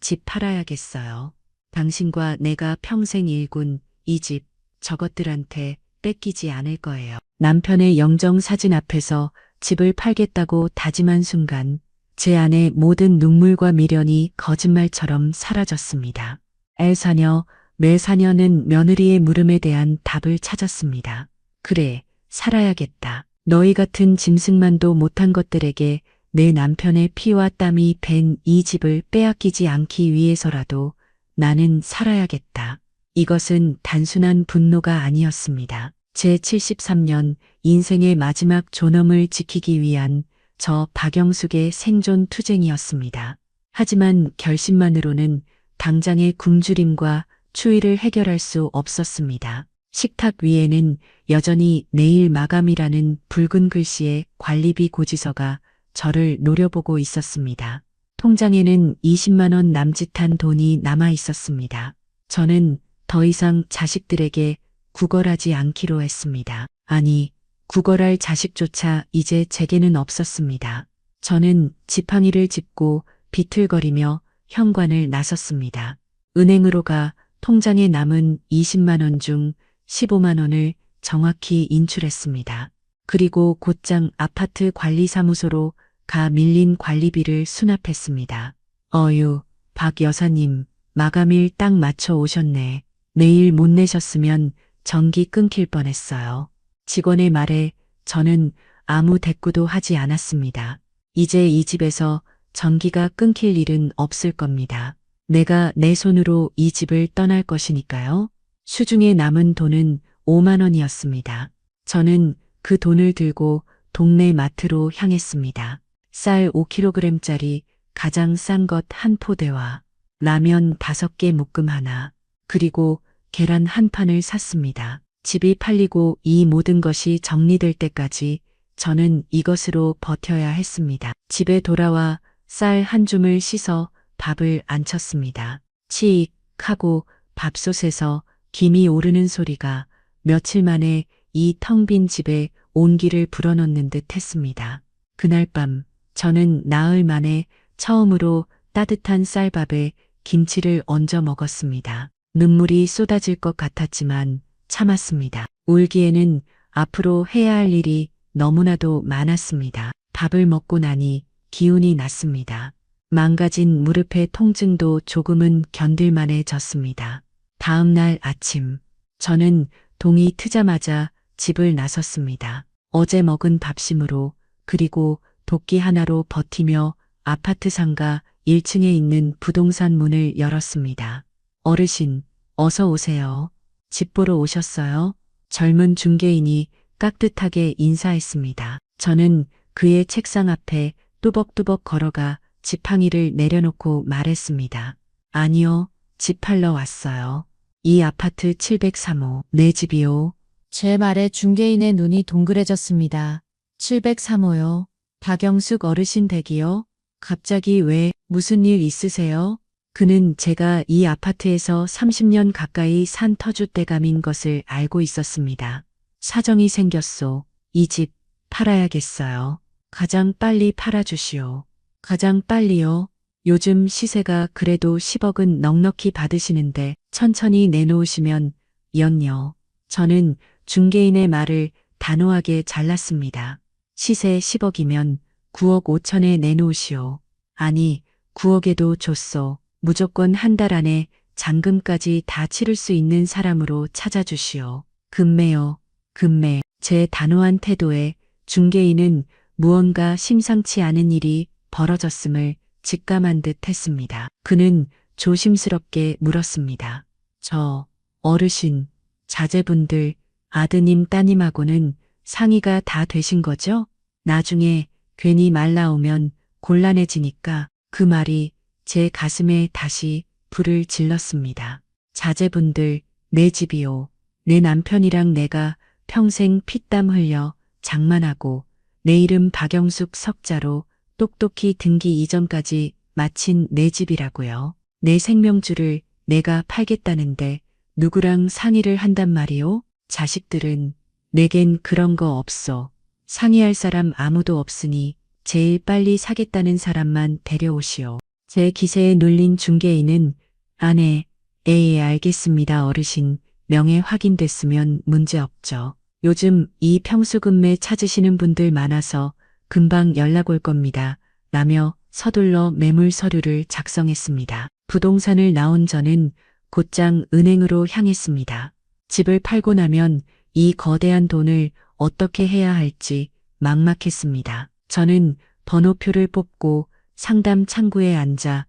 A: 집 팔아야겠어요. 당신과 내가 평생 일군 이 집, 저것들한테 뺏기지 않을 거예요. 남편의 영정 사진 앞에서 집을 팔겠다고 다짐한 순간 제 안의 모든 눈물과 미련이 거짓말처럼 사라졌습니다. 엘사녀, 매사녀는 며느리의 물음에 대한 답을 찾았습니다. 그래, 살아야겠다. 너희 같은 짐승만도 못한 것들에게 내 남편의 피와 땀이 밴 이 집을 빼앗기지 않기 위해서라도 나는 살아야겠다. 이것은 단순한 분노가 아니었습니다. 제 73년 인생의 마지막 존엄을 지키기 위한 저 박영숙의 생존 투쟁이었습니다. 하지만 결심만으로는 당장의 굶주림과 추위를 해결할 수 없었습니다. 식탁 위에는 여전히 내일 마감이라는 붉은 글씨의 관리비 고지서가 저를 노려보고 있었습니다. 통장에는 20만 원 남짓한 돈이 남아 있었습니다. 저는 더 이상 자식들에게 구걸하지 않기로 했습니다. 아니, 구걸할 자식조차 이제 제게는 없었습니다. 저는 지팡이를 짚고 비틀거리며 현관을 나섰습니다. 은행으로 가 통장에 남은 20만 원 중 15만 원을 정확히 인출했습니다. 그리고 곧장 아파트 관리사무소로 가 밀린 관리비를 수납했습니다. 어휴, 박 여사님, 마감일 딱 맞춰 오셨네. 내일 못 내셨으면 전기 끊길 뻔했어요. 직원의 말에 저는 아무 대꾸도 하지 않았습니다. 이제 이 집에서 전기가 끊길 일은 없을 겁니다. 내가 내 손으로 이 집을 떠날 것이니까요. 수중에 남은 돈은 5만 원이었습니다. 저는 그 돈을 들고 동네 마트로 향했습니다. 쌀 5kg짜리 가장 싼 것 한 포대와 라면 5개 묶음 하나, 그리고 계란 한 판을 샀습니다. 집이 팔리고 이 모든 것이 정리될 때까지 저는 이것으로 버텨야 했습니다. 집에 돌아와 쌀 한 줌을 씻어 밥을 안 쳤습니다. 치익 하고 밥솥에서 김이 오르는 소리가 며칠 만에 이 텅 빈 집에 온기를 불어넣는 듯 했습니다. 그날 밤 저는 나흘 만에 처음으로 따뜻한 쌀밥에 김치를 얹어 먹었습니다. 눈물이 쏟아질 것 같았지만 참았습니다. 울기에는 앞으로 해야 할 일이 너무나도 많았습니다. 밥을 먹고 나니 기운이 났습니다. 망가진 무릎의 통증도 조금은 견딜만해졌습니다. 다음 날 아침, 저는 동이 트자마자 집을 나섰습니다. 어제 먹은 밥심으로 그리고 도끼 하나로 버티며 아파트 상가 1층에 있는 부동산 문을 열었습니다. 어르신, 어서 오세요. 집 보러 오셨어요? 젊은 중개인이 깍듯하게 인사했습니다. 저는 그의 책상 앞에 뚜벅뚜벅 걸어가 지팡이를 내려놓고 말했습니다. 아니요, 집 팔러 왔어요. 이 아파트 703호, 내 집이요.
B: 제 말에 중개인의 눈이 동그래졌습니다. 703호요.
A: 박영숙 어르신 댁이요? 갑자기 왜 무슨 일 있으세요? 그는 제가 이 아파트에서 30년 가까이 산 터줏대감인 것을 알고 있었습니다. 사정이 생겼소. 이 집 팔아야겠어요. 가장 빨리 팔아주시오. 가장 빨리요. 요즘 시세가 그래도 10억은 넉넉히 받으시는데 천천히 내놓으시면 연요. 저는 중개인의 말을 단호하게 잘랐습니다. 시세 10억이면 9억 5천에 내놓으시오. 아니, 9억에도 줬소. 무조건 한 달 안에 잔금까지 다 치를 수 있는 사람으로 찾아주시오. 금매요. 금매. 제 단호한 태도에 중개인은 무언가 심상치 않은 일이 벌어졌음을 직감한 듯 했습니다. 그는 조심스럽게 물었습니다. 저, 어르신, 자제분들, 아드님, 따님하고는 상의가 다 되신 거죠? 나중에 괜히 말 나오면 곤란해지니까 그 말이 제 가슴에 다시 불을 질렀습니다. 자제분들, 내 집이요. 내 남편이랑 내가 평생 피땀 흘려 장만하고 내 이름 박영숙 석자로 똑똑히 등기 이전까지 마친 내 집이라고요. 내 생명줄을 내가 팔겠다는데 누구랑 상의를 한단 말이오? 자식들은 내겐 그런 거 없어. 상의할 사람 아무도 없으니 제일 빨리 사겠다는 사람만 데려오시오. 제 기세에 눌린 중개인은 아내, 알겠습니다 어르신. 명예 확인됐으면 문제 없죠. 요즘 이 평수금매 찾으시는 분들 많아서 금방 연락 올 겁니다. 라며 서둘러 매물 서류를 작성했습니다. 부동산을 나온 저는 곧장 은행으로 향했습니다. 집을 팔고 나면 이 거대한 돈을 어떻게 해야 할지 막막했습니다. 저는 번호표를 뽑고 상담 창구에 앉아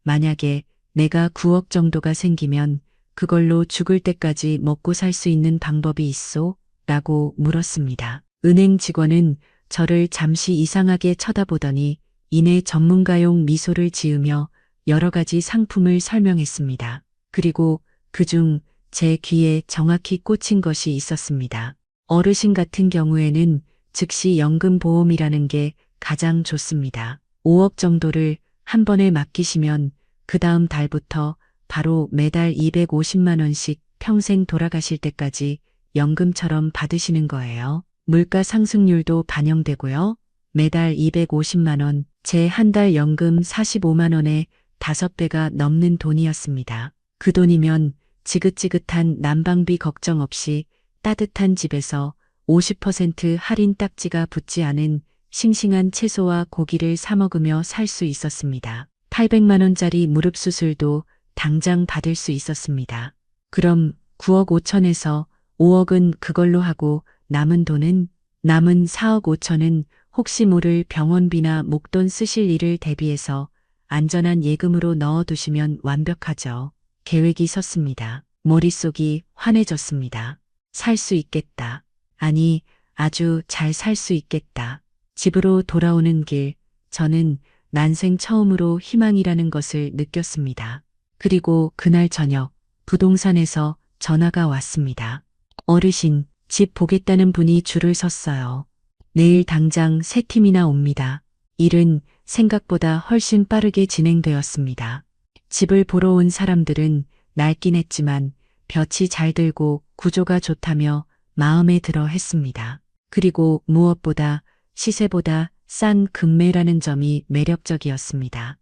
A: 만약에 내가 9억 정도가 생기면 그걸로 죽을 때까지 먹고 살 수 있는 방법이 있소? 라고 물었습니다. 은행 직원은 저를 잠시 이상하게 쳐다보더니 이내 전문가용 미소를 지으며 여러 가지 상품을 설명했습니다. 그리고 그중 제 귀에 정확히 꽂힌 것이 있었습니다. 어르신 같은 경우에는 즉시 연금보험이라는 게 가장 좋습니다. 5억 정도를 한 번에 맡기시면 그 다음 달부터 바로 매달 250만 원씩 평생 돌아가실 때까지 연금처럼 받으시는 거예요. 물가 상승률도 반영되고요. 매달 250만 원, 제 한 달 연금 45만 원에 5배가 넘는 돈이었습니다. 그 돈이면 지긋지긋한 난방비 걱정 없이 따뜻한 집에서 50% 할인 딱지가 붙지 않은 싱싱한 채소와 고기를 사 먹으며 살 수 있었습니다. 800만 원짜리 무릎 수술도 당장 받을 수 있었습니다. 그럼 9억 5천에서 5억은 그걸로 하고 남은 4억 5천은 혹시 모를 병원비나 목돈 쓰실 일을 대비해서 안전한 예금으로 넣어두시면 완벽하죠. 계획이 섰습니다. 머릿속이 환해졌습니다. 살 수 있겠다. 아니, 아주 잘 살 수 있겠다. 집으로 돌아오는 길, 저는 난생 처음으로 희망이라는 것을 느꼈습니다. 그리고 그날 저녁, 부동산에서 전화가 왔습니다. 어르신, 집 보겠다는 분이 줄을 섰어요. 내일 당장 3팀이나 옵니다. 일은 생각보다 훨씬 빠르게 진행되었습니다. 집을 보러 온 사람들은 낡긴 했지만 볕이 잘 들고 구조가 좋다며 마음에 들어 했습니다. 그리고 무엇보다 시세보다 싼 금매라는 점이 매력적이었습니다.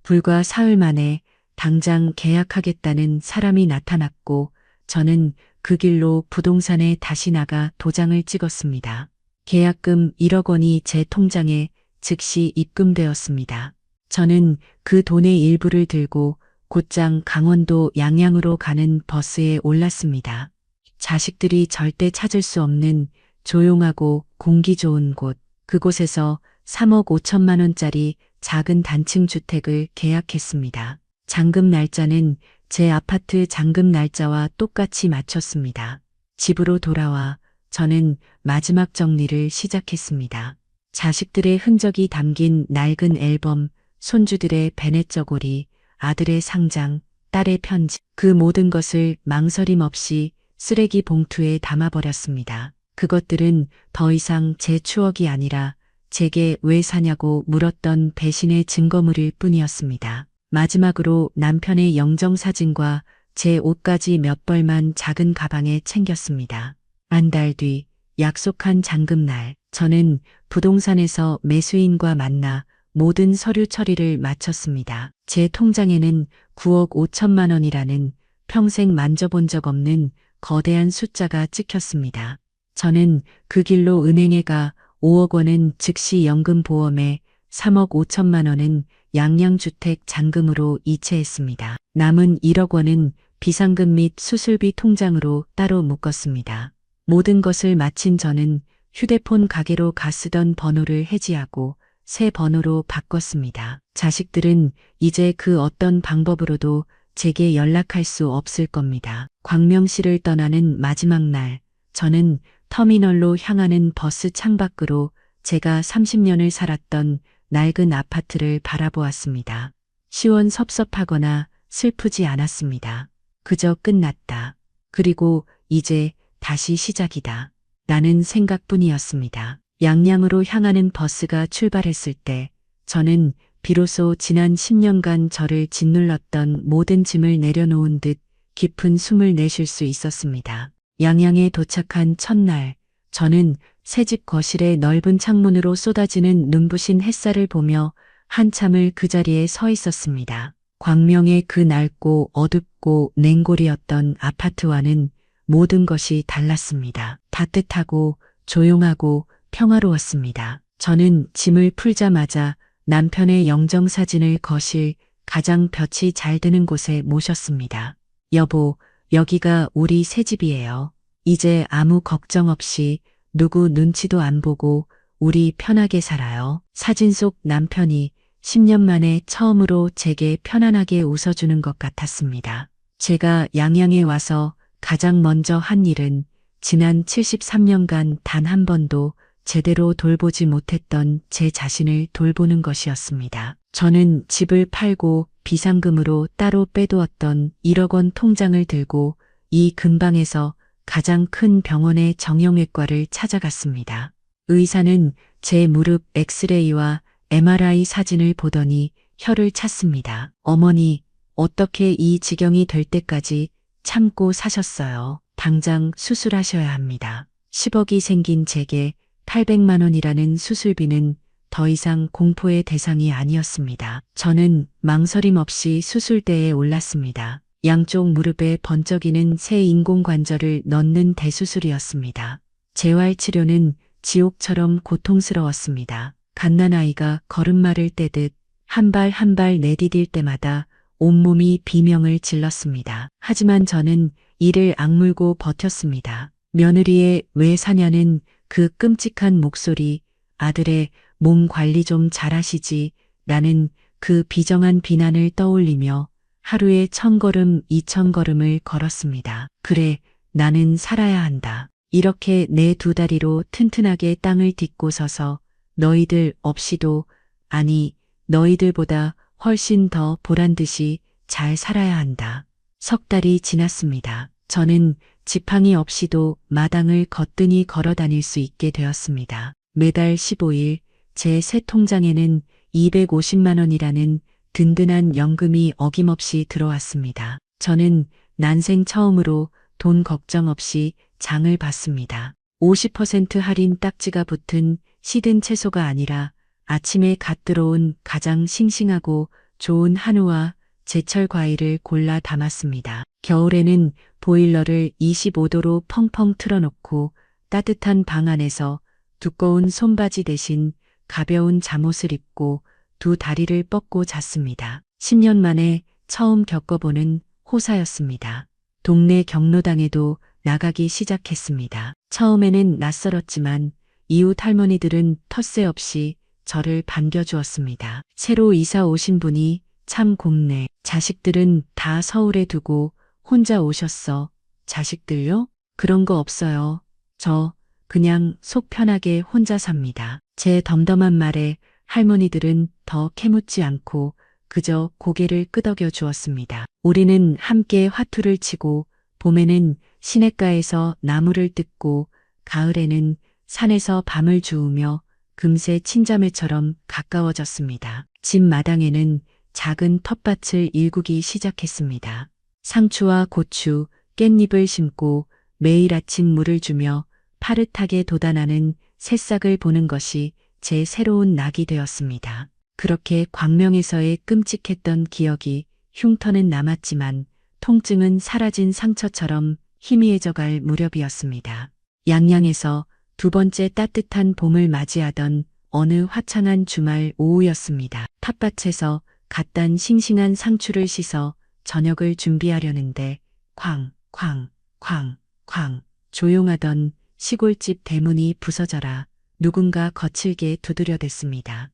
A: 불과 사흘 만에 당장 계약하겠다는 사람이 나타났고 저는 그 길로 부동산에 다시 나가 도장을 찍었습니다. 계약금 1억 원이 제 통장에 즉시 입금되었습니다. 저는 그 돈의 일부를 들고 곧장 강원도 양양으로 가는 버스에 올랐습니다. 자식들이 절대 찾을 수 없는 조용하고 공기 좋은 곳, 그곳에서 3억 5천만 원짜리 작은 단층 주택을 계약했습니다. 잔금 날짜는 제 아파트 잔금 날짜와 똑같이 맞췄습니다. 집으로 돌아와 저는 마지막 정리를 시작했습니다. 자식들의 흔적이 담긴 낡은 앨범, 손주들의 베넷 저고리, 아들의 상장, 딸의 편지, 그 모든 것을 망설임 없이 쓰레기 봉투에 담아버렸습니다. 그것들은 더 이상 제 추억이 아니라 제게 왜 사냐고 물었던 배신의 증거물일 뿐이었습니다. 마지막으로 남편의 영정사진과 제 옷까지 몇 벌만 작은 가방에 챙겼습니다. 한 달 뒤 약속한 잔금날, 저는 부동산에서 매수인과 만나 모든 서류 처리를 마쳤습니다. 제 통장에는 9억 5천만 원이라는 평생 만져본 적 없는 거대한 숫자가 찍혔습니다. 저는 그 길로 은행에 가 5억 원은 즉시 연금보험에 3억 5천만 원은 양양주택 잔금으로 이체했습니다. 남은 1억 원은 비상금 및 수술비 통장으로 따로 묶었습니다. 모든 것을 마친 저는 휴대폰 가게로 가 쓰던 번호를 해지하고 새 번호로 바꿨습니다. 자식들은 이제 그 어떤 방법으로도 제게 연락할 수 없을 겁니다. 광명시를 떠나는 마지막 날, 저는 터미널로 향하는 버스 창밖으로 제가 30년을 살았던 낡은 아파트를 바라보았습니다. 시원섭섭하거나 슬프지 않았습니다. 그저 끝났다. 그리고 이제 다시 시작이다. 라는 생각뿐이었습니다. 양양으로 향하는 버스가 출발했을 때 저는 비로소 지난 10년간 저를 짓눌렀던 모든 짐을 내려놓은 듯 깊은 숨을 내쉴 수 있었습니다. 양양에 도착한 첫날, 저는 새집 거실의 넓은 창문으로 쏟아지는 눈부신 햇살을 보며 한참을 그 자리에 서 있었습니다. 광명의 그 낡고 어둡고 냉골이었던 아파트와는 모든 것이 달랐습니다. 따뜻하고 조용하고 평화로웠습니다. 저는 짐을 풀자마자 남편의 영정사진을 거실 가장 볕이 잘 드는 곳에 모셨습니다. 여보, 여기가 우리 새집이에요. 이제 아무 걱정 없이 누구 눈치도 안 보고 우리 편하게 살아요. 사진 속 남편이 10년 만에 처음으로 제게 편안하게 웃어주는 것 같았습니다. 제가 양양에 와서 가장 먼저 한 일은 지난 73년간 단 한 번도 제대로 돌보지 못했던 제 자신을 돌보는 것이었습니다. 저는 집을 팔고 비상금으로 따로 빼두었던 1억 원 통장을 들고 이 근방에서 가장 큰 병원의 정형외과를 찾아갔습니다. 의사는 제 무릎 엑스레이와 MRI 사진을 보더니 혀를 찼습니다. 어머니, 어떻게 이 지경이 될 때까지 참고 사셨어요. 당장 수술하셔야 합니다. 10억이 생긴 제게 800만 원이라는 수술비는 더 이상 공포의 대상이 아니었습니다. 저는 망설임 없이 수술대에 올랐습니다. 양쪽 무릎에 번쩍이는 새 인공관절을 넣는 대수술이었습니다. 재활치료는 지옥처럼 고통스러웠습니다. 갓난아이가 걸음마를 떼듯 한 발 한 발 내디딜 때마다 온몸이 비명을 질렀습니다. 하지만 저는 이를 악물고 버텼습니다. 며느리의 왜 사냐는 그 끔찍한 목소리, 아들의 몸 관리 좀 잘하시지 라는 그 비정한 비난을 떠올리며 하루에 1000걸음, 2000걸음을 걸었습니다. 그래, 나는 살아야 한다. 이렇게 내 두 다리로 튼튼하게 땅을 딛고 서서 너희들 없이도, 아니, 너희들보다 훨씬 더 보란듯이 잘 살아야 한다. 석 달이 지났습니다. 저는 지팡이 없이도 마당을 거뜬히 걸어 다닐 수 있게 되었습니다. 매달 15일 제 새 통장에는 250만 원이라는 든든한 연금이 어김없이 들어왔습니다. 저는 난생 처음으로 돈 걱정 없이 장을 봤습니다. 50% 할인 딱지가 붙은 시든 채소가 아니라 아침에 갓 들어온 가장 싱싱하고 좋은 한우와 제철 과일을 골라 담았습니다. 겨울에는 보일러를 25도로 펑펑 틀어놓고 따뜻한 방 안에서 두꺼운 손바지 대신 가벼운 잠옷을 입고 두 다리를 뻗고 잤습니다. 10년 만에 처음 겪어보는 호사였습니다. 동네 경로당에도 나가기 시작했습니다. 처음에는 낯설었지만 이웃 할머니들은 텃세 없이 저를 반겨주었습니다. 새로 이사 오신 분이 참 곱네. 자식들은 다 서울에 두고 혼자 오셨어. 자식들요? 그런 거 없어요. 저 그냥 속 편하게 혼자 삽니다. 제 덤덤한 말에 할머니들은 더 캐묻지 않고 그저 고개를 끄덕여 주었습니다. 우리는 함께 화투를 치고 봄에는 시냇가에서 나무를 뜯고 가을에는 산에서 밤을 주우며 금세 친자매처럼 가까워졌습니다. 집 마당에는 작은 텃밭을 일구기 시작했습니다. 상추와 고추, 깻잎을 심고 매일 아침 물을 주며 파릇하게 돋아나는 새싹을 보는 것이 제 새로운 낙이 되었습니다. 그렇게 광명에서의 끔찍했던 기억이 흉터는 남았지만 통증은 사라진 상처처럼 희미해져갈 무렵이었습니다. 양양에서 두 번째 따뜻한 봄을 맞이하던 어느 화창한 주말 오후였습니다. 텃밭에서 갓 단 싱싱한 상추를 씻어 저녁을 준비하려는데 쾅, 쾅, 쾅, 쾅 조용하던 시골집 대문이 부서져라 누군가 거칠게 두드려댔습니다.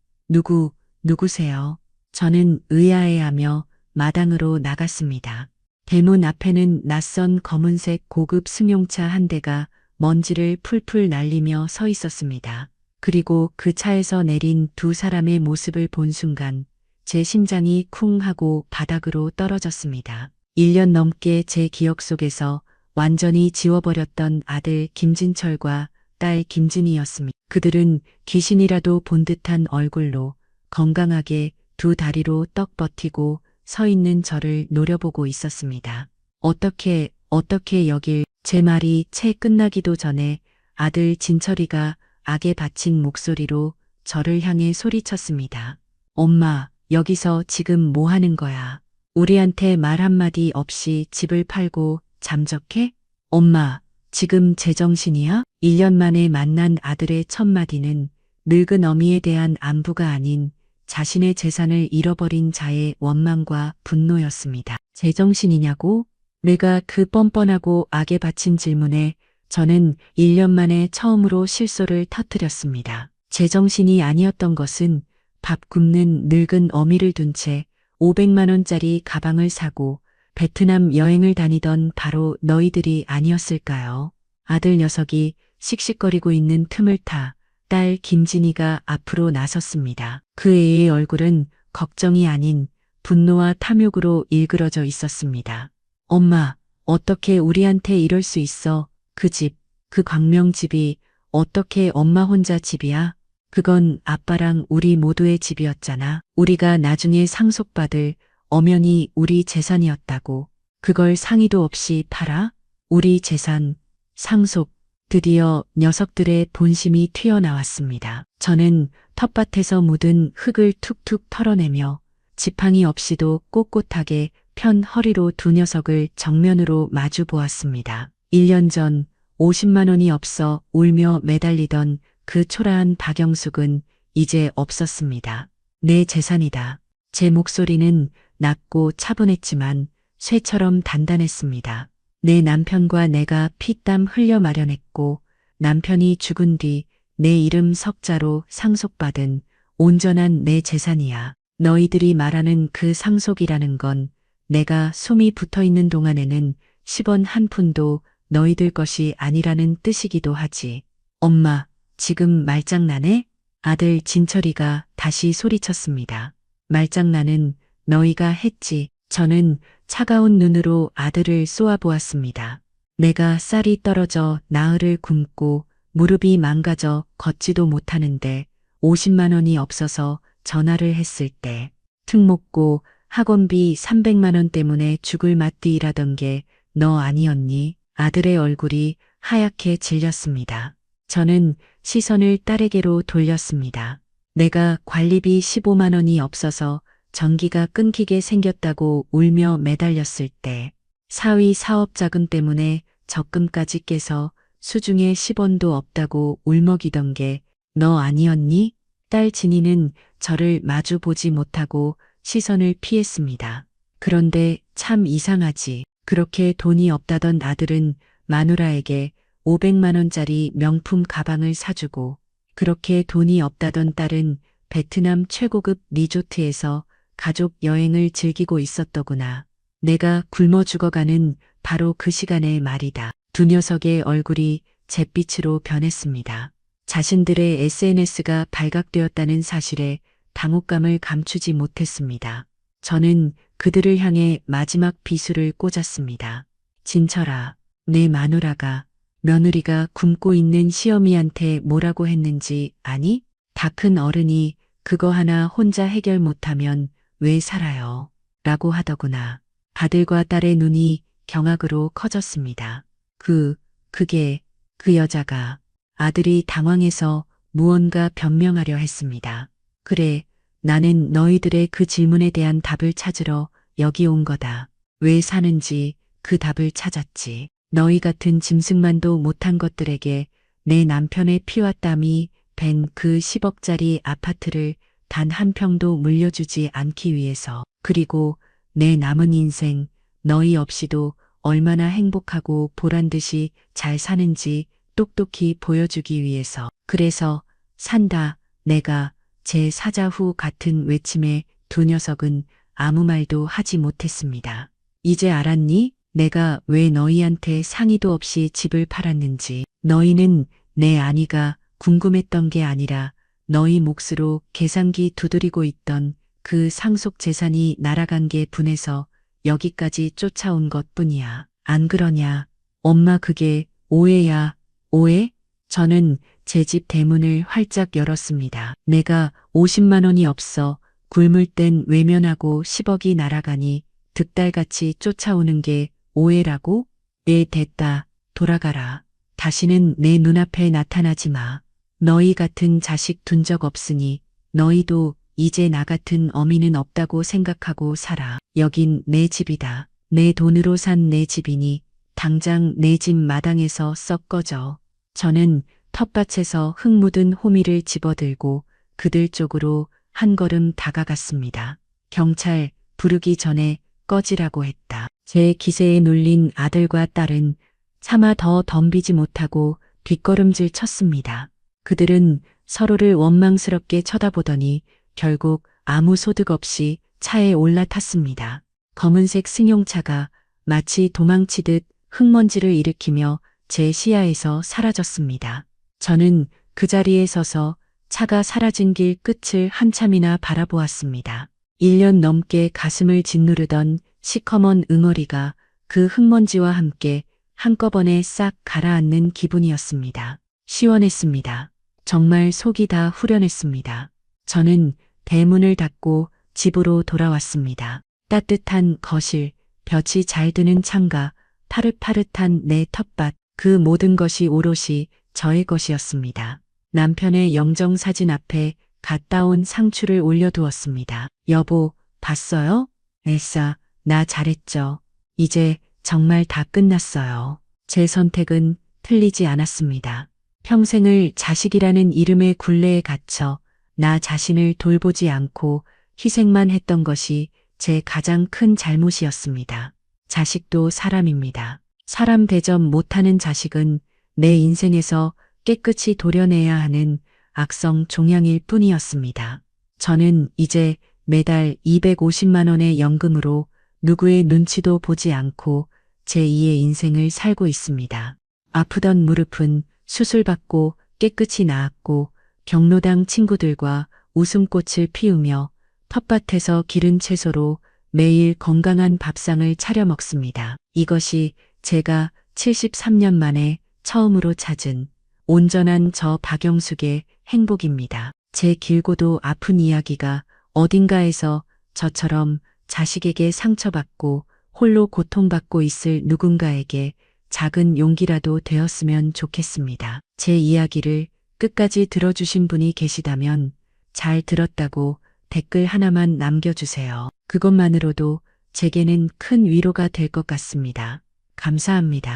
A: 누구세요? 저는 의아해하며 마당으로 나갔습니다. 대문 앞에는 낯선 검은색 고급 승용차 한 대가 먼지를 풀풀 날리며 서 있었습니다. 그리고 그 차에서 내린 두 사람의 모습을 본 순간 제 심장이 쿵 하고 바닥으로 떨어졌습니다. 1년 넘게 제 기억 속에서 완전히 지워버렸던 아들 김진철과 딸 김진희였습니다. 그들은 귀신이라도 본 듯한 얼굴로 건강하게 두 다리로 떡 버티고 서 있는 저를 노려보고 있었습니다. 어떻게 여길 제 말이 채 끝나기도 전에 아들 진철이가 악에 바친 목소리로 저를 향해 소리쳤습니다. 엄마, 여기서 지금 뭐 하는 거야? 우리한테 말 한마디 없이 집을 팔고 잠적해? 엄마, 지금 제정신이야? 1년 만에 만난 아들의 첫 마디는 늙은 어미에 대한 안부가 아닌 자신의 재산을 잃어버린 자의 원망과 분노였습니다. 제정신이냐고? 내가 그 뻔뻔하고 악에 바친 질문에 저는 1년 만에 처음으로 실소를 터뜨렸습니다. 제정신이 아니었던 것은 밥 굶는 늙은 어미를 둔 채 500만 원짜리 가방을 사고 베트남 여행을 다니던 바로 너희들이 아니었을까요? 아들 녀석이 씩씩거리고 있는 틈을 타 딸 김진희가 앞으로 나섰습니다. 그 애의 얼굴은 걱정이 아닌 분노와 탐욕으로 일그러져 있었습니다. 엄마, 어떻게 우리한테 이럴 수 있어? 그 집, 그 광명집이 어떻게 엄마 혼자 집이야? 그건 아빠랑 우리 모두의 집이었잖아. 우리가 나중에 상속받을 엄연히 우리 재산이었다고. 그걸 상의도 없이 팔아? 우리 재산, 상속, 드디어 녀석들의 본심이 튀어나왔습니다. 저는 텃밭에서 묻은 흙을 툭툭 털어내며 지팡이 없이도 꼿꼿하게 편 허리로 두 녀석을 정면으로 마주 보았습니다. 1년 전 50만 원이 없어 울며 매달리던 그 초라한 박영숙은 이제 없었습니다. 내 재산이다. 제 목소리는 낮고 차분했지만 쇠처럼 단단했습니다. 내 남편과 내가 피땀 흘려 마련했고 남편이 죽은 뒤 내 이름 석자로 상속받은 온전한 내 재산이야. 너희들이 말하는 그 상속이라는 건 내가 숨이 붙어있는 동안에는 10원 한 푼도 너희들 것이 아니라는 뜻이기도 하지. 엄마, 지금 말장난해? 아들 진철이가 다시 소리쳤습니다. 말장난은 너희가 했지. 저는 차가운 눈으로 아들을 쏘아보았습니다. 내가 쌀이 떨어져 나흘을 굶고 무릎이 망가져 걷지도 못하는데 50만 원이 없어서 전화를 했을 때 특목고 학원비 300만 원 때문에 죽을 맛도 일하던 게 너 아니었니? 아들의 얼굴이 하얗게 질렸습니다. 저는 시선을 딸에게로 돌렸습니다. 내가 관리비 15만 원이 없어서 전기가 끊기게 생겼다고 울며 매달렸을 때 사위 사업 자금 때문에 적금까지 깨서 수중에 10원도 없다고 울먹이던 게 너 아니었니? 딸 진이는 저를 마주 보지 못하고 시선을 피했습니다. 그런데 참 이상하지. 그렇게 돈이 없다던 아들은 마누라에게 500만 원짜리 명품 가방을 사주고 그렇게 돈이 없다던 딸은 베트남 최고급 리조트에서 가족 여행을 즐기고 있었더구나. 내가 굶어 죽어가는 바로 그 시간의 말이다. 두 녀석의 얼굴이 잿빛으로 변했습니다. 자신들의 SNS가 발각되었다는 사실에 당혹감을 감추지 못했습니다. 저는 그들을 향해 마지막 비수를 꽂았습니다. 진철아, 내 마누라가 며느리가 굶고 있는 시어미한테 뭐라고 했는지 아니? 다 큰 어른이 그거 하나 혼자 해결 못하면 왜 살아요? 라고 하더구나. 아들과 딸의 눈이 경악으로 커졌습니다. 그게 그 여자가 아들이 당황해서 무언가 변명하려 했습니다. 그래, 나는 너희들의 그 질문에 대한 답을 찾으러 여기 온 거다. 왜 사는지 그 답을 찾았지. 너희 같은 짐승만도 못한 것들에게 내 남편의 피와 땀이 밴 그 10억짜리 아파트를 단 한 평도 물려주지 않기 위해서, 그리고 내 남은 인생 너희 없이도 얼마나 행복하고 보란듯이 잘 사는지 똑똑히 보여주기 위해서. 그래서 산다. 내가 제 사자후 같은 외침에 두 녀석은 아무 말도 하지 못했습니다. 이제 알았니? 내가 왜 너희한테 상의도 없이 집을 팔았는지. 너희는 내 아니가 궁금했던 게 아니라 너희 몫으로 계산기 두드리고 있던 그 상속 재산이 날아간 게 분해서 여기까지 쫓아온 것뿐이야. 안 그러냐? 엄마, 그게 오해야. 오해? 저는 제 집 대문을 활짝 열었습니다. 내가 50만 원이 없어 굶을 땐 외면하고 10억이 날아가니 득달같이 쫓아오는 게 오해라고? 예, 됐다. 돌아가라. 다시는 내 눈앞에 나타나지 마. 너희 같은 자식 둔 적 없으니 너희도 이제 나 같은 어미는 없다고 생각하고 살아. 여긴 내 집이다. 내 돈으로 산 내 집이니 당장 내 집 마당에서 썩 꺼져. 저는 텃밭에서 흙 묻은 호미를 집어들고 그들 쪽으로 한 걸음 다가갔습니다. 경찰 부르기 전에 꺼지라고 했다. 제 기세에 눌린 아들과 딸은 차마 더 덤비지 못하고 뒷걸음질 쳤습니다. 그들은 서로를 원망스럽게 쳐다보더니 결국 아무 소득 없이 차에 올라탔습니다. 검은색 승용차가 마치 도망치듯 흙먼지를 일으키며 제 시야에서 사라졌습니다. 저는 그 자리에 서서 차가 사라진 길 끝을 한참이나 바라보았습니다. 1년 넘게 가슴을 짓누르던 시커먼 응어리가 그 흙먼지와 함께 한꺼번에 싹 가라앉는 기분이었습니다. 시원했습니다. 정말 속이 다 후련했습니다. 저는 대문을 닫고 집으로 돌아왔습니다. 따뜻한 거실, 볕이 잘 드는 창가, 파릇파릇한 내 텃밭, 그 모든 것이 오롯이 저의 것이었습니다. 남편의 영정사진 앞에 갓 따온 상추를 올려두었습니다. 여보, 봤어요? 엘사, 나 잘했죠. 이제 정말 다 끝났어요. 제 선택은 틀리지 않았습니다. 평생을 자식이라는 이름의 굴레에 갇혀 나 자신을 돌보지 않고 희생만 했던 것이 제 가장 큰 잘못이었습니다. 자식도 사람입니다. 사람 대접 못하는 자식은 내 인생에서 깨끗이 도려내야 하는 악성 종양일 뿐이었습니다. 저는 이제 매달 250만 원의 연금으로 누구의 눈치도 보지 않고 제2의 인생을 살고 있습니다. 아프던 무릎은 수술받고 깨끗이 나았고 경로당 친구들과 웃음꽃을 피우며 텃밭에서 기른 채소로 매일 건강한 밥상을 차려 먹습니다. 이것이 제가 73년 만에 처음으로 찾은 온전한 저 박영숙의 행복입니다. 제 길고도 아픈 이야기가 어딘가에서 저처럼 자식에게 상처받고 홀로 고통받고 있을 누군가에게 작은 용기라도 되었으면 좋겠습니다. 제 이야기를 끝까지 들어주신 분이 계시다면 잘 들었다고 댓글 하나만 남겨주세요. 그것만으로도 제게는 큰 위로가 될 것 같습니다. 감사합니다.